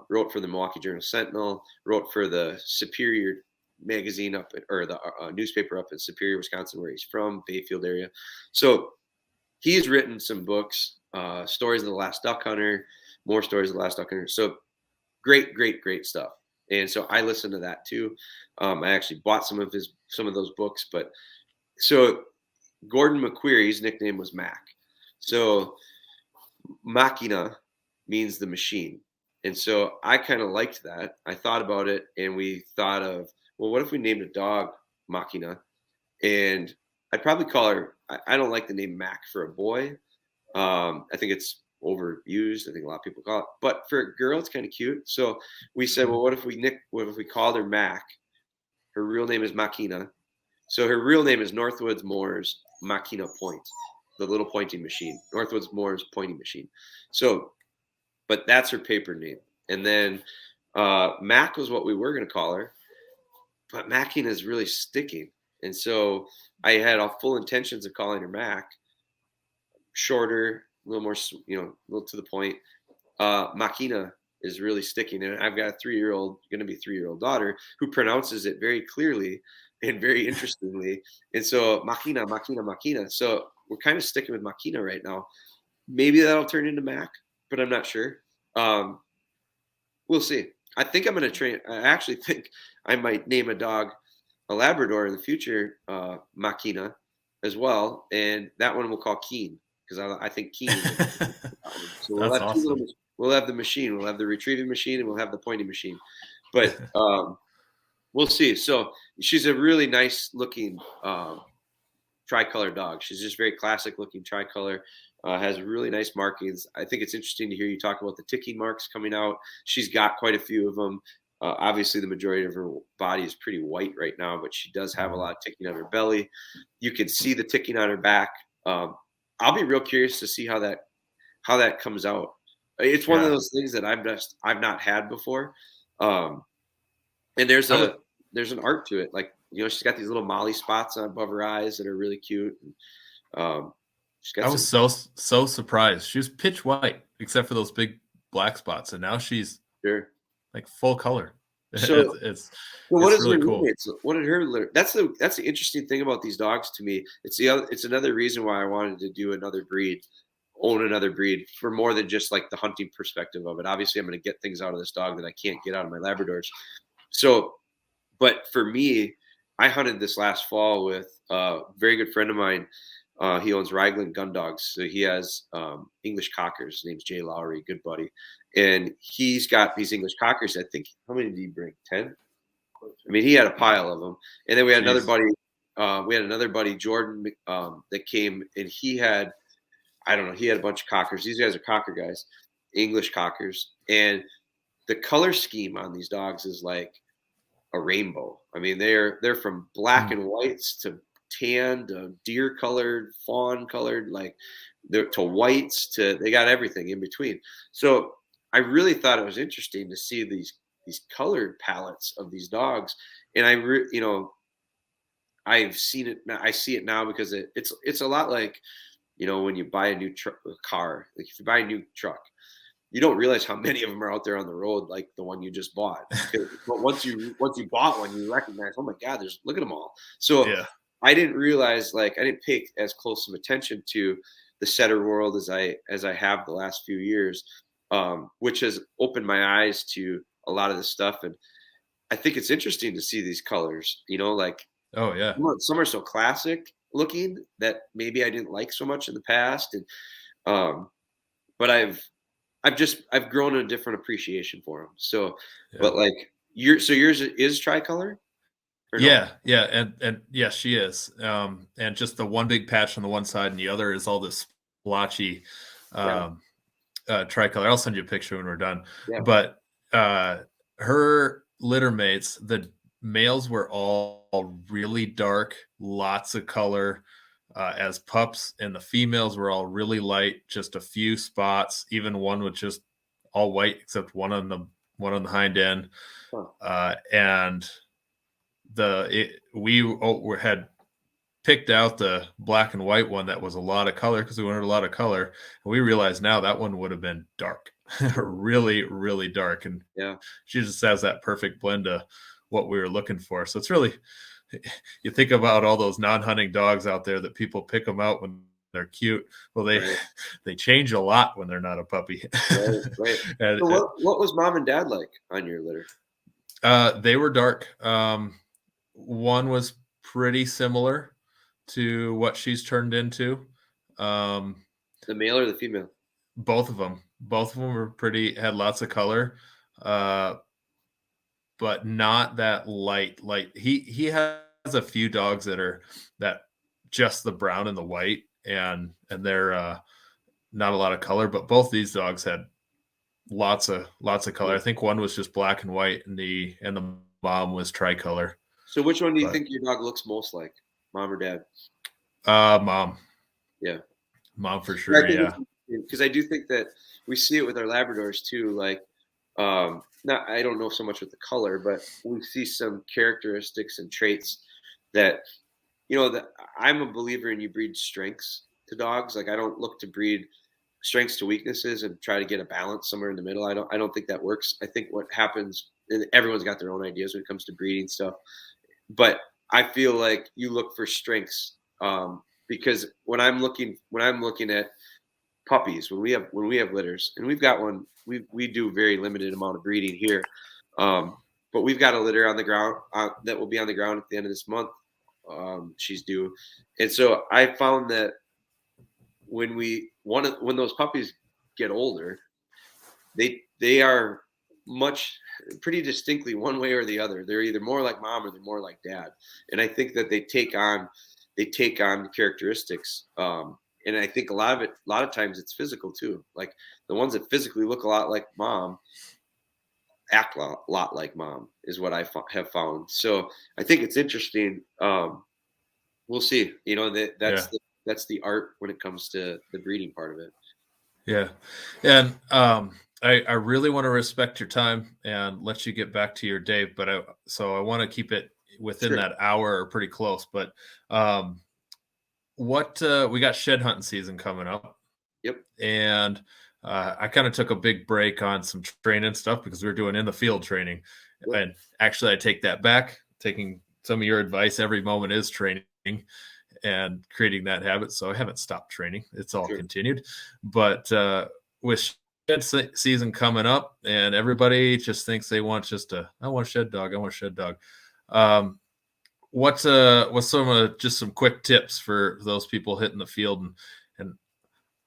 Wrote for the Milwaukee Journal Sentinel, wrote for the Superior magazine or the newspaper up in Superior, Wisconsin, where he's from, Bayfield area. So he's written some books, Stories of the Last Duck Hunter, more Stories of the Last Duck Hunter. So great stuff. And so I listened to that too. I actually bought some of those books, but so Gordon McQuarrie's nickname was Mac. So Maquina means the machine. And so I kind of liked that. I thought about it, and we thought of, well, what if we named a dog Maquina? And I'd probably call her, I don't like the name Mac for a boy. I think it's overused. I think a lot of people call it, but for a girl, it's kind of cute. So we said, well, what if we called her Mac? Her real name is Maquina. So her real name is Northwoods Moore's Maquina Point, the little pointing machine, Northwoods Moore's pointing machine. So, but that's her paper name. And then Mac was what we were going to call her, but Maquina is really sticking. And so I had all full intentions of calling her Mac, shorter, a little more, a little to the point. Maquina is really sticking. And I've got a going to be 3-year-old daughter who pronounces it very clearly and very interestingly. And so Maquina. So we're kind of sticking with Maquina right now. Maybe that'll turn into Mac, but I'm not sure. We'll see. I think I'm going to train. I actually think I might name a dog a Labrador in the future, Maquina as well. And that one we'll call Keen, because I think Keen. So we'll have awesome. We'll have the machine. We'll have the retrieving machine, and we'll have the pointing machine. But we'll see. So she's a really nice looking tricolor dog. She's just very classic looking tricolor. Has really nice markings. I think it's interesting to hear you talk about the ticking marks coming out. She's got quite a few of them. Obviously, the majority of her body is pretty white right now, but she does have a lot of ticking on her belly. You can see the ticking on her back. I'll be real curious to see how that comes out. It's one of those things that I've not had before. And there's an art to it. Like, she's got these little molly spots above her eyes that are really cute. And, I was so surprised. She was pitch white except for those big black spots, and now she's like full color. So it's really cool. What did her? That's the interesting thing about these dogs to me. It's another reason why I wanted to do own another breed for more than just like the hunting perspective of it. Obviously, I'm going to get things out of this dog that I can't get out of my Labradors. So, but for me, I hunted this last fall with a very good friend of mine. He owns Raglan Gun Dogs. So he has English Cockers. His name's Jay Lowry, good buddy. And he's got these English Cockers. I think, how many did he bring? 10? I mean, he had a pile of them. And then we had another buddy, Jordan, that came, and he had a bunch of Cockers. These guys are Cocker guys, English Cockers. And the color scheme on these dogs is like a rainbow. I mean, they're from black and whites to tan to deer colored, fawn colored, like to whites to, they got everything in between. So I really thought it was interesting to see these colored palettes of these dogs. And I've seen it. I see it now because it's a lot like, when you buy a new car, like if you buy a new truck, you don't realize how many of them are out there on the road, like the one you just bought. But once you bought one, you recognize, oh my God, look at them all. So I didn't realize, I didn't pay as close of attention to the setter world as I have the last few years, which has opened my eyes to a lot of this stuff. And I think it's interesting to see these colors, oh yeah, some are so classic looking that maybe I didn't like so much in the past. And, but I've grown a different appreciation for them. So, but yours is tricolor? Yeah. And yes, she is. And just the one big patch on the one side and the other is all this splotchy, tricolor. I'll send you a picture when we're done. Yeah. But her litter mates, the males were all really dark, lots of color as pups, and the females were all really light, just a few spots. Even one with just all white except one on the hind end. Huh. And we had picked out the black and white one that was a lot of color because we wanted a lot of color. And we realize now that one would have been dark, really, really dark. And Yeah. she just has that perfect blend of what we were looking for. So it's really, you think about all those non-hunting dogs out there that people pick them out when they're cute. Well, they change a lot when they're not a puppy. Right. And, So what was mom and dad like on your litter? they were dark. One was pretty similar to what she's turned into. The male or the female? Both of them were had lots of color, but not that light. He has a few dogs that just the brown and the white, and they're not a lot of color. But both these dogs had lots of color. I think one was just black and white, and the mom was tricolor. So which one do you think your dog looks most like, mom or dad? Mom. Yeah. Mom for sure. Yeah. Because I do think that we see it with our Labradors too. Like, I don't know so much with the color, but we see some characteristics and traits that, that I'm a believer in. You breed strengths to dogs. Like, I don't look to breed strengths to weaknesses and try to get a balance somewhere in the middle. I don't think that works. I think what happens, and everyone's got their own ideas when it comes to breeding stuff, but I feel like you look for strengths, because when I'm looking at puppies, when we have litters, and we've got one, we do very limited amount of breeding here, but we've got a litter on the ground that will be on the ground at the end of this month. She's due, and so I found that when those puppies get older, they are pretty distinctly one way or the other. They're either more like mom or they're more like dad, and I think that they take on characteristics. And I think a lot of times it's physical too. Like the ones that physically look a lot like mom act a lot like mom is what I have found. So I think it's interesting. We'll see. That's the art when it comes to the breeding part of it. Yeah. And I really want to respect your time and let you get back to your day, but I want to keep it within Sure. that hour or pretty close. But we got shed hunting season coming up. Yep. And I kind of took a big break on some training stuff because we were doing in the field training. Yep. And actually I take that back, taking some of your advice. Every moment is training and creating that habit. So I haven't stopped training. It's all continued. But with shed season coming up and everybody just thinks they want I want a shed dog. I want a shed dog. What's some quick tips for those people hitting the field? And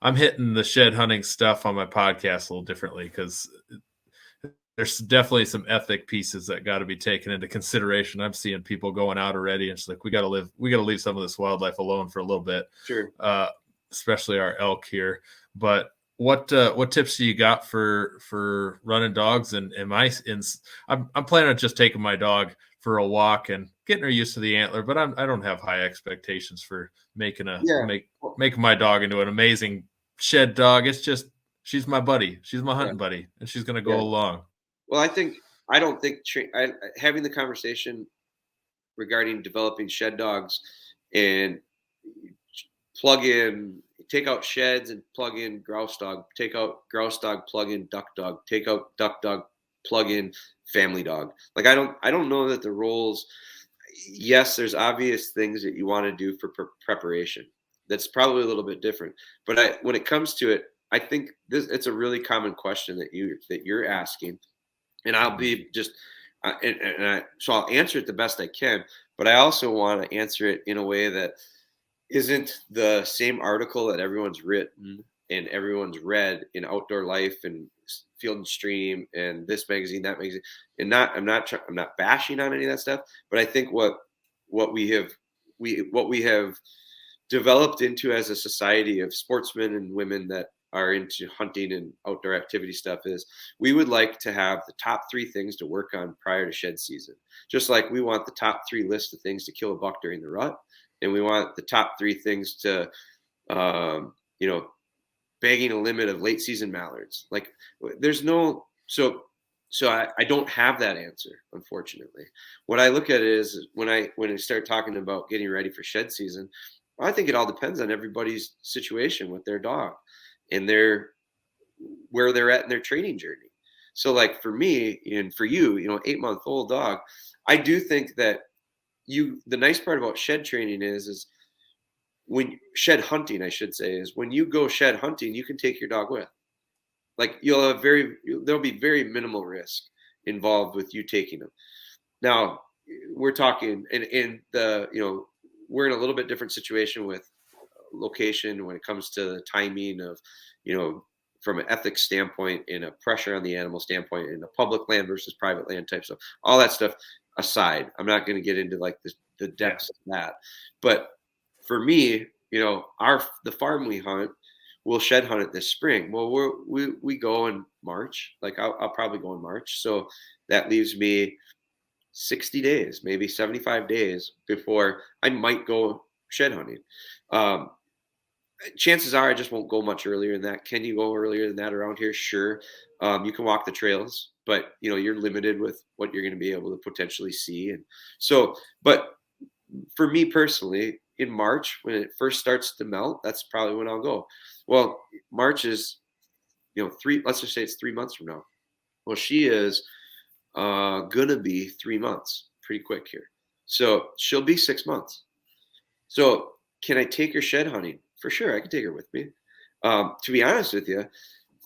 I'm hitting the shed hunting stuff on my podcast a little differently because there's definitely some ethic pieces that got to be taken into consideration. I'm seeing people going out already, and it's like we got to leave some of this wildlife alone for a little bit. Sure. Especially our elk here. But what tips do you got for running dogs? And I'm planning on just taking my dog for a walk and getting her used to the antler, but I don't have high expectations for making my dog into an amazing shed dog. It's just she's my buddy, she's my hunting buddy, and she's gonna go along. Well, I don't think having the conversation regarding developing shed dogs and take out sheds and plug in grouse dog, take out grouse dog, plug in duck dog, take out duck dog, plug in family dog. Like I don't know that the roles. Yes, there's obvious things that you want to do for preparation. That's probably a little bit different. But when it comes to it, I think it's a really common question that you're asking, and I'll be just so I'll answer it the best I can. But I also want to answer it in a way that isn't the same article that everyone's written and everyone's read in Outdoor Life and Field and Stream and this magazine, that magazine, and I'm not bashing on any of that stuff, but I think what we have developed into as a society of sportsmen and women that are into hunting and outdoor activity stuff is we would like to have the top 3 things to work on prior to shed season. Just like we want the top 3 list of things to kill a buck during the rut, and we want the top 3 things to, you know, bagging a limit of late season mallards. Like there's no, so I don't have that answer, unfortunately. What I look at it is when I start talking about getting ready for shed season, I think it all depends on everybody's situation with their dog and where they're at in their training journey. So like for me and for you, 8-month-old dog, I do think that the nice part about shed training is when shed hunting, I should say, is when you go shed hunting, you can take your dog with. Like there'll be very minimal risk involved with you taking them. Now we're talking, and we're in a little bit different situation with location when it comes to the timing of, from an ethics standpoint, in a pressure on the animal standpoint, in a public land versus private land type stuff, all that stuff aside. I'm not going to get into like the depths of that, but for me, the farm we hunt, we'll shed hunt it this spring. Well, we go in March. Like I'll probably go in March, so that leaves me 60 days, maybe 75 days before I might go shed hunting. Chances are I just won't go much earlier than that. Can you go earlier than that around here? Sure. You can walk the trails, but you're limited with what you're going to be able to potentially see. And so, but for me personally, in March, when it first starts to melt, that's probably when I'll go. Well, March is, let's just say it's 3 months from now. Well, she is gonna be 3 months, pretty quick here. So she'll be 6 months. So can I take her shed hunting? For sure, I can take her with me. To be honest with you,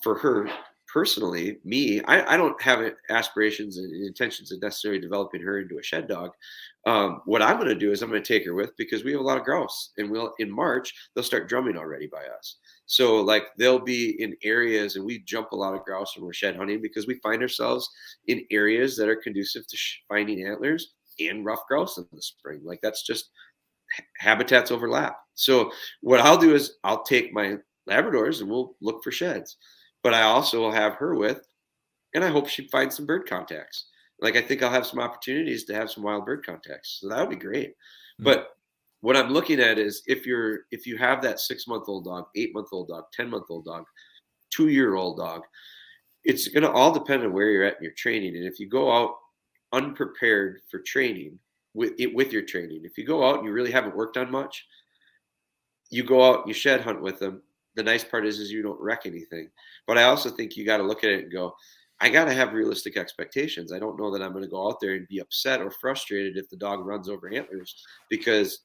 for her personally, I don't have aspirations and intentions of necessarily developing her into a shed dog. What I'm going to do is I'm going to take her with because we have a lot of grouse, and in March they'll start drumming already by us. So like they'll be in areas, and we jump a lot of grouse when we're shed hunting because we find ourselves in areas that are conducive to finding antlers and rough grouse in the spring. Like that's just habitats overlap. So what I'll do is I'll take my Labradors and we'll look for sheds, but I also will have her with, and I hope she finds some bird contacts. Like I think I'll have some opportunities to have some wild bird contacts. So that would be great. But what I'm looking at is if you have that 6-month-old dog, 8-month-old dog, 10-month-old dog, 2-year-old dog, it's going to all depend on where you're at in your training. And if you go out unprepared for training with your training, if you go out and you really haven't worked on much, you go out and you shed hunt with them. The nice part is you don't wreck anything. But I also think you got to look at it and go, I got to have realistic expectations. I don't know that I'm going to go out there and be upset or frustrated if the dog runs over antlers because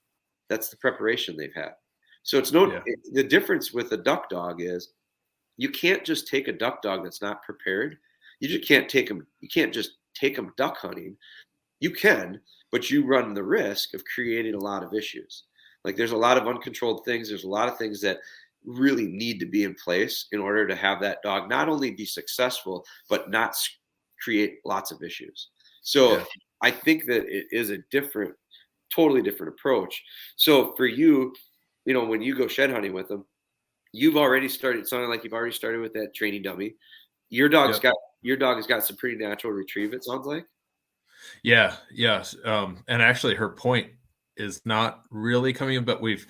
that's the preparation they've had. So the difference with a duck dog is you can't just take a duck dog that's not prepared. You just can't take them. You can't just take them duck hunting. You can, but you run the risk of creating a lot of issues. Like there's a lot of uncontrolled things. There's a lot of things that really need to be in place in order to have that dog not only be successful, but not create lots of issues. So I think that it is a totally different approach. So for you, when you go shed hunting with them, you've already started, it sounded like you've already started with that training dummy. Your dog has got some pretty natural retrieve, it sounds like. Yeah. And actually her point is not really coming in, but we've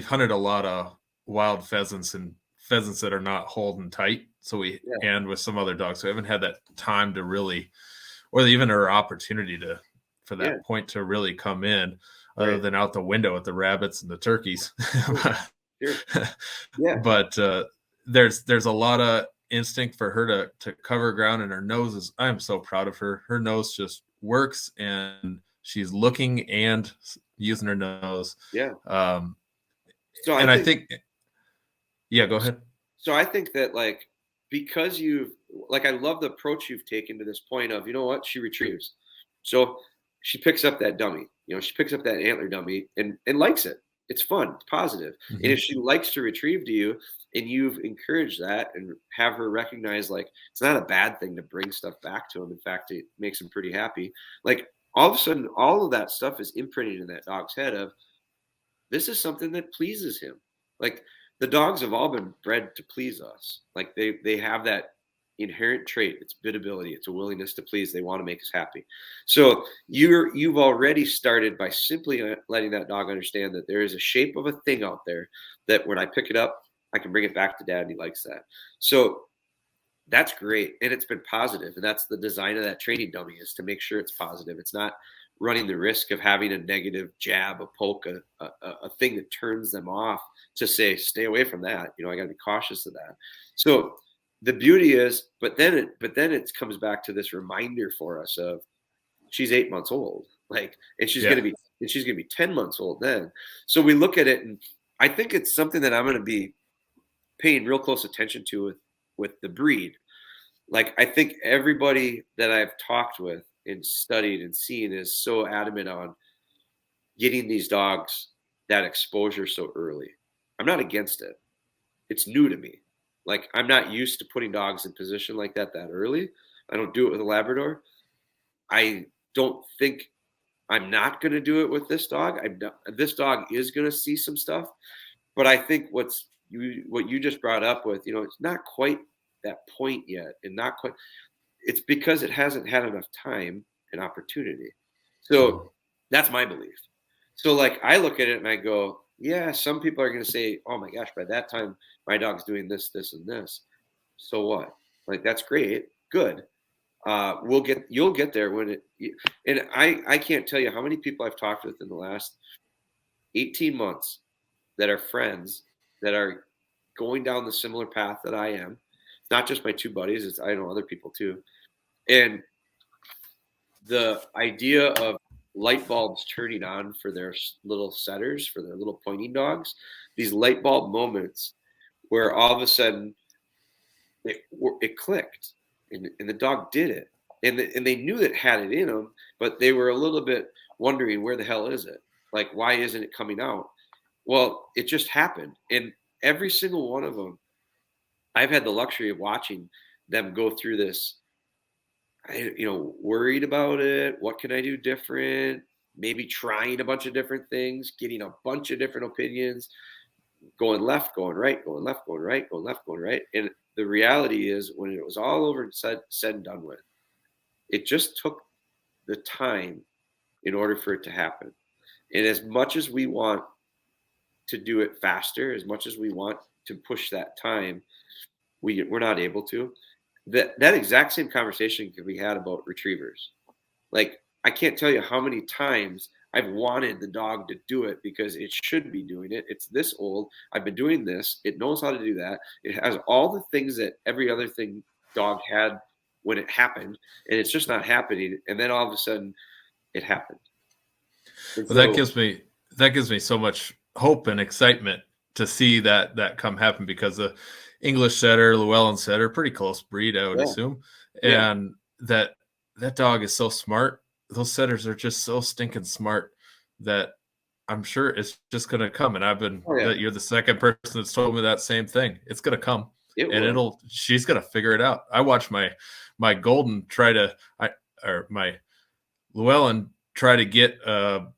hunted a lot of wild pheasants and pheasants that are not holding tight. So and with some other dogs, so we haven't had that time to really, or even our opportunity for that point to really come in, other than out the window with the rabbits and the turkeys. But there's a lot of instinct for her to cover ground, and her nose is, I'm so proud of her. Her nose just works, and she's looking and using her nose. So I think go ahead. So I think that because I love the approach you've taken to this point of, she retrieves. So she picks up that dummy, she picks up that antler dummy and likes it. It's fun. It's positive. Mm-hmm. And if she likes to retrieve to you and you've encouraged that and have her recognize it's not a bad thing to bring stuff back to him. In fact, it makes him pretty happy. All of a sudden, all of that stuff is imprinted in that dog's head of, this is something that pleases him. the dogs have all been bred to please us. Like they have that inherent trait. It's biddability. It's a willingness to please. They want to make us happy. So you've already started by simply letting that dog understand that there is a shape of a thing out there that when I pick it up, I can bring it back to dad and he likes that. So that's great. And it's been positive. And that's the design of that training dummy, is to make sure it's positive. It's not running the risk of having a negative jab, a poke, a thing that turns them off, to say, stay away from that. I got to be cautious of that. So the beauty is, but then it comes back to this reminder for us of, she's 8 months old, and she's going to be 10 months old then. So we look at it, and I think it's something that I'm going to be paying real close attention to with the breed. I think everybody that I've talked with and studied and seen is so adamant on getting these dogs that exposure so early. I'm not against it. It's new to me. I'm not used to putting dogs in position like that early. I don't do it with a Labrador. I don't think I'm not going to do it with this dog. This dog is going to see some stuff, but I think what you just brought up with, it's not quite that point yet, and not quite. It's because it hasn't had enough time and opportunity. So that's my belief. So I look at it and I go, yeah, some people are going to say, oh my gosh, by that time my dog's doing this, this, and this. So what? That's great. Good. You'll get there when and I can't tell you how many people I've talked with in the last 18 months that are friends that are going down the similar path that I am. It's not just my two buddies. I know other people too. And the idea of light bulbs turning on for their little setters, for their little pointing dogs, these light bulb moments where all of a sudden it clicked and the dog did it. And they knew that had it in them, but they were a little bit wondering, where the hell is it? Why isn't it coming out? Well, it just happened. And every single one of them, I've had the luxury of watching them go through this, worried about it. What can I do different? Maybe trying a bunch of different things, getting a bunch of different opinions, going left, going right, going left, going right, going left, going right. And the reality is, when it was all over and said and done with, it just took the time in order for it to happen. And as much as we want to do it faster, as much as we want to push that time, we're not able to. That exact same conversation could be had about retrievers. I can't tell you how many times I've wanted the dog to do it because it should be doing it. It's this old. I've been doing this. It knows how to do that. It has all the things that every other thing dog had when it happened, and it's just not happening. And then all of a sudden it happened. Well, that gives me so much hope and excitement to see that come happen, because the English setter, Llewellyn setter, pretty close breed, I would assume. And that dog is so smart. Those setters are just so stinking smart that I'm sure it's just going to come. And you're the second person that's told me that same thing. It's going to come, she's going to figure it out. I watched my Golden my Llewellyn try to get a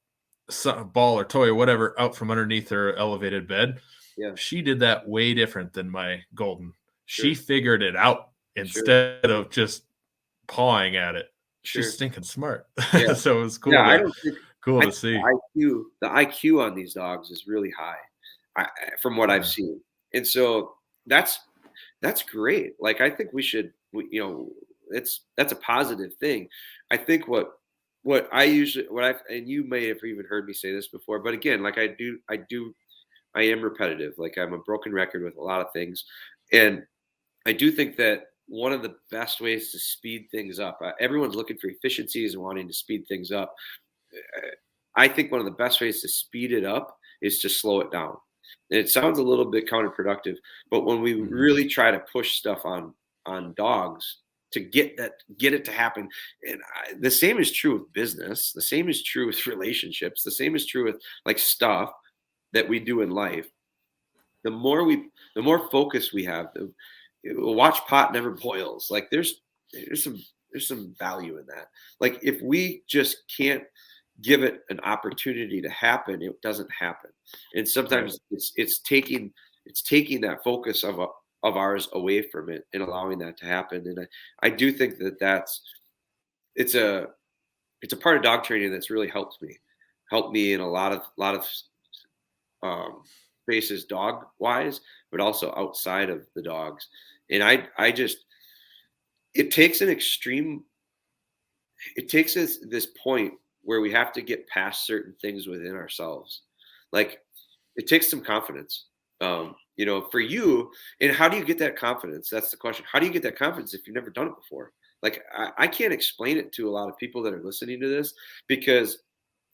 ball or toy or whatever out from underneath her elevated bed. Yeah. She did that way different than my Golden. Sure. She figured it out instead of just pawing at it. Sure. She's stinking smart. Yeah. So it was cool. Yeah, to see. The IQ on these dogs is really high, from what I've seen, and so that's great. I think we should, that's a positive thing. I think what I usually, and you may have even heard me say this before, but again, I am repetitive. I'm a broken record with a lot of things. And I do think that one of the best ways to speed things up, everyone's looking for efficiencies and wanting to speed things up. I think one of the best ways to speed it up is to slow it down. And it sounds a little bit counterproductive, but when we really try to push stuff on dogs to get it to happen, and the same is true with business, the same is true with relationships, the same is true with stuff that we do in life. The more focus we have, watch pot never boils. There's some value in that. If we just can't give it an opportunity to happen, it doesn't happen. And sometimes it's taking it's taking that focus of ours away from it and allowing that to happen. And I do think that it's a part of dog training that's really helped me in a lot of spaces dog wise, but also outside of the dogs. And I just, it takes an extreme, it takes us this point where we have to get past certain things within ourselves. Like it takes some confidence, for you. And how do you get that confidence? That's the question. How do you get that confidence if you've never done it before? Like I can't explain it to a lot of people that are listening to this, because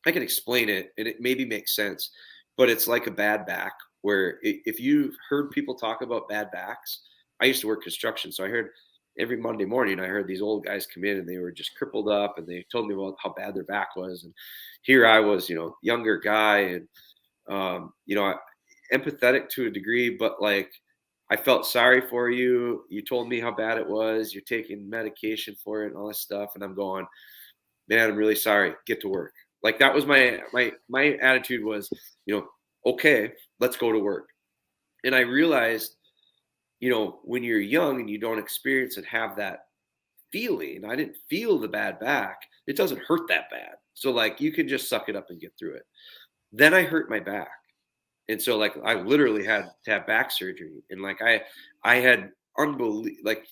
I can explain it and it maybe makes sense, but it's like a bad back where if you've heard people talk about bad backs, I used to work construction. So I heard every Monday morning, I heard these old guys come in and they were just crippled up and they told me about how bad their back was. And here I was, younger guy and, empathetic to a degree, but like, I felt sorry for you. You told me how bad it was. You're taking medication for it and all this stuff. And I'm going, man, I'm really sorry. Get to work. Like that was my attitude was, okay, let's go to work. And I realized, when you're young and you don't experience and have that feeling, I didn't feel the bad back. It doesn't hurt that bad. So like you can just suck it up and get through it. Then I hurt my back. And so like I literally had to have back surgery. And like I had like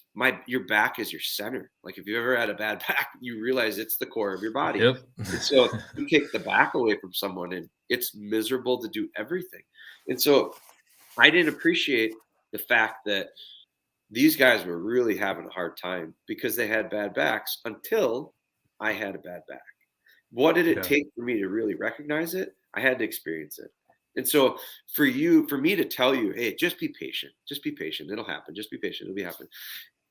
your back is your center. Like if you ever had a bad back, you realize it's the core of your body. Yep. And so you take the back away from someone and it's miserable to do everything. And so I didn't appreciate the fact that these guys were really having a hard time because they had bad backs until I had a bad back. What did it take for me to really recognize it? I had to experience it. And so for me to tell you, hey, just be patient. Just be patient. It'll happen. Just be patient. It'll be happen.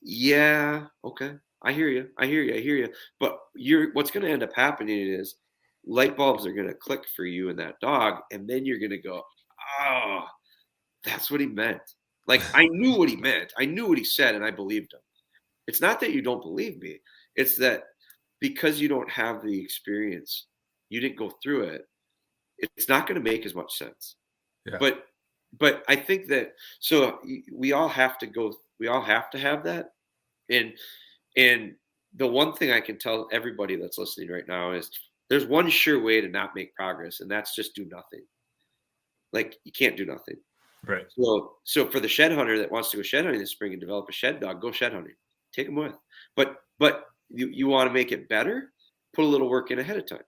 Yeah. Okay. I hear you. But what's going to end up happening is light bulbs are going to click for you and that dog. And then you're going to go, oh, that's what he meant. Like I knew what he meant. I knew what he said and I believed him. It's not that you don't believe me. It's that because you don't have the experience, you didn't go through it. It's not going to make as much sense. Yeah. But I think that, so we all have to have that. And the one thing I can tell everybody that's listening right now is there's one sure way to not make progress. And that's just do nothing. Like you can't do nothing. Right. So for the shed hunter that wants to go shed hunting this spring and develop a shed dog, go shed hunting, take them with. But you want to make it better, put a little work in ahead of time.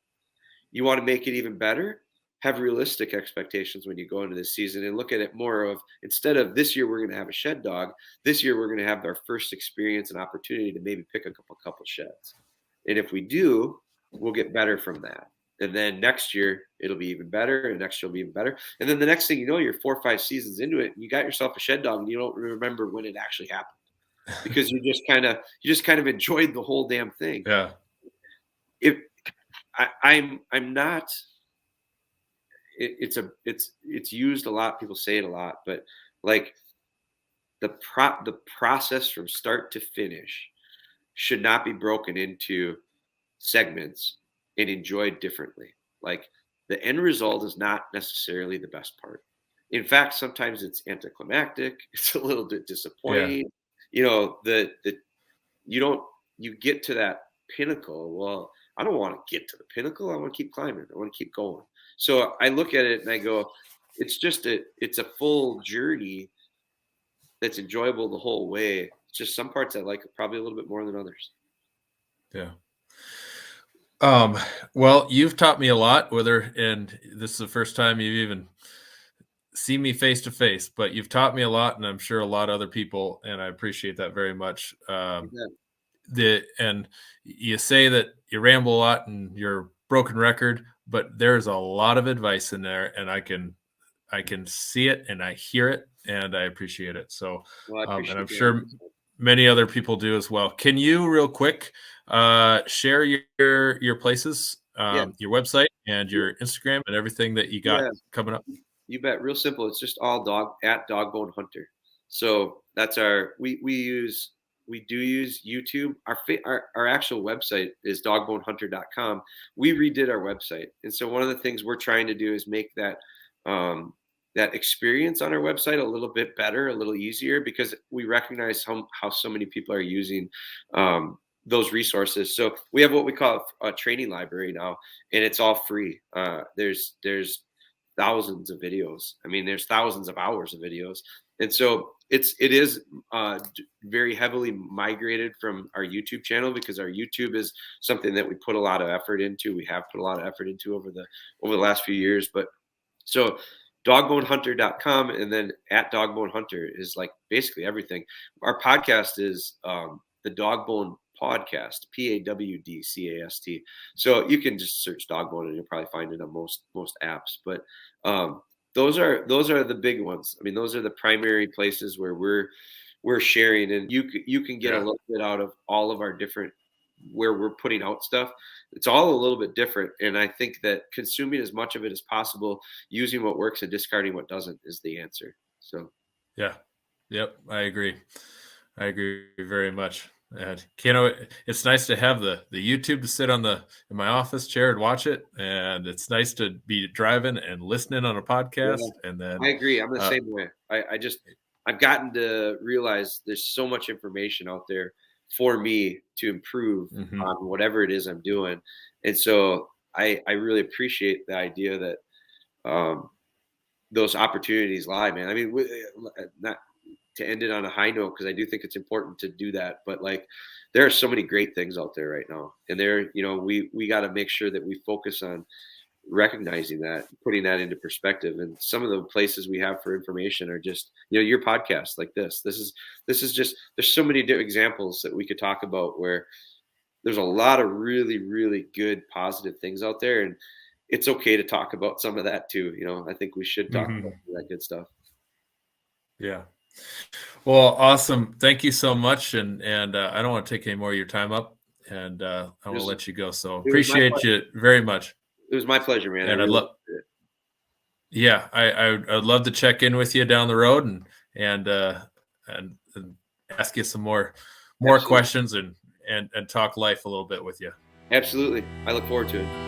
You want to make it even better, have realistic expectations when you go into this season and look at it more of, instead of this year, we're going to have a shed dog. This year, we're going to have our first experience and opportunity to maybe pick a couple sheds. And if we do, we'll get better from that. And then next year, it'll be even better. And next year will be even better. And then the next thing you know, you're 4 or 5 seasons into it, and you got yourself a shed dog and you don't remember when it actually happened because you just kind of enjoyed the whole damn thing. Yeah. If I'm not, it's used a lot. People say it a lot, but like the process from start to finish should not be broken into segments and enjoyed differently. Like the end result is not necessarily the best part. In fact, sometimes it's anticlimactic. It's a little bit disappointing. Yeah. You get to that pinnacle. Well, I don't want to get to the pinnacle. I want to keep climbing. I want to keep going. So I look at it and I go, it's a full journey that's enjoyable the whole way. It's just some parts I like probably a little bit more than others. Yeah. Well, you've taught me a lot, and this is the first time you've even seen me face to face, but you've taught me a lot, and I'm sure a lot of other people, and I appreciate that very much. And you say that you ramble a lot and you're a broken record, but there's a lot of advice in there, and I can see it and I hear it, and I appreciate it. So, and I'm sure many other people do as well. Can you real quick share your places, your website and your Instagram and everything that you got coming up? You bet. Real simple. It's just all at DogBoneHunter. So that's we do use YouTube. Our actual website is DogBoneHunter.com. We redid our website. And so one of the things we're trying to do is make that that experience on our website a little bit better, a little easier, because we recognize how so many people are using those resources. So we have what we call a training library now, and it's all free. There's thousands of videos. I mean, there's thousands of hours of videos, and so it is very heavily migrated from our YouTube channel, because our YouTube is something that we put a lot of effort into. We have put a lot of effort into over the last few years. But so dogbonehunter.com, and then at DogBoneHunter is like basically everything. Our podcast is the DogBone Pawdcast, Pawdcast. So you can just search Dogbone and you'll probably find it on most apps. But those are the big ones. I mean, those are the primary places where we're sharing, and you can get a little bit out of all of our different, where we're putting out stuff. It's all a little bit different, and I think that consuming as much of it as possible, using what works and discarding what doesn't, is the answer. So I agree very much. And it's nice to have the YouTube to sit in my office chair and watch it, and it's nice to be driving and listening on a podcast. And then I agree, I'm the same way. I've gotten to realize there's so much information out there for me to improve on whatever it is I'm doing. And so I really appreciate the idea that those opportunities lie, man. I mean, not to end it on a high note, because I do think it's important to do that, but like, there are so many great things out there right now, and we got to make sure that we focus on recognizing that, putting that into perspective. And some of the places we have for information are just, your podcast like this is just, there's so many different examples that we could talk about where there's a lot of really, really good positive things out there, and it's okay to talk about some of that too. I think we should talk about that good stuff. Yeah. Well, awesome. Thank you so much. And I don't want to take any more of your time up, and I will let you go. So appreciate you very much. It was my pleasure, man. And I'd I'd love to check in with you down the road and ask you some more questions and talk life a little bit with you. Absolutely. I look forward to it.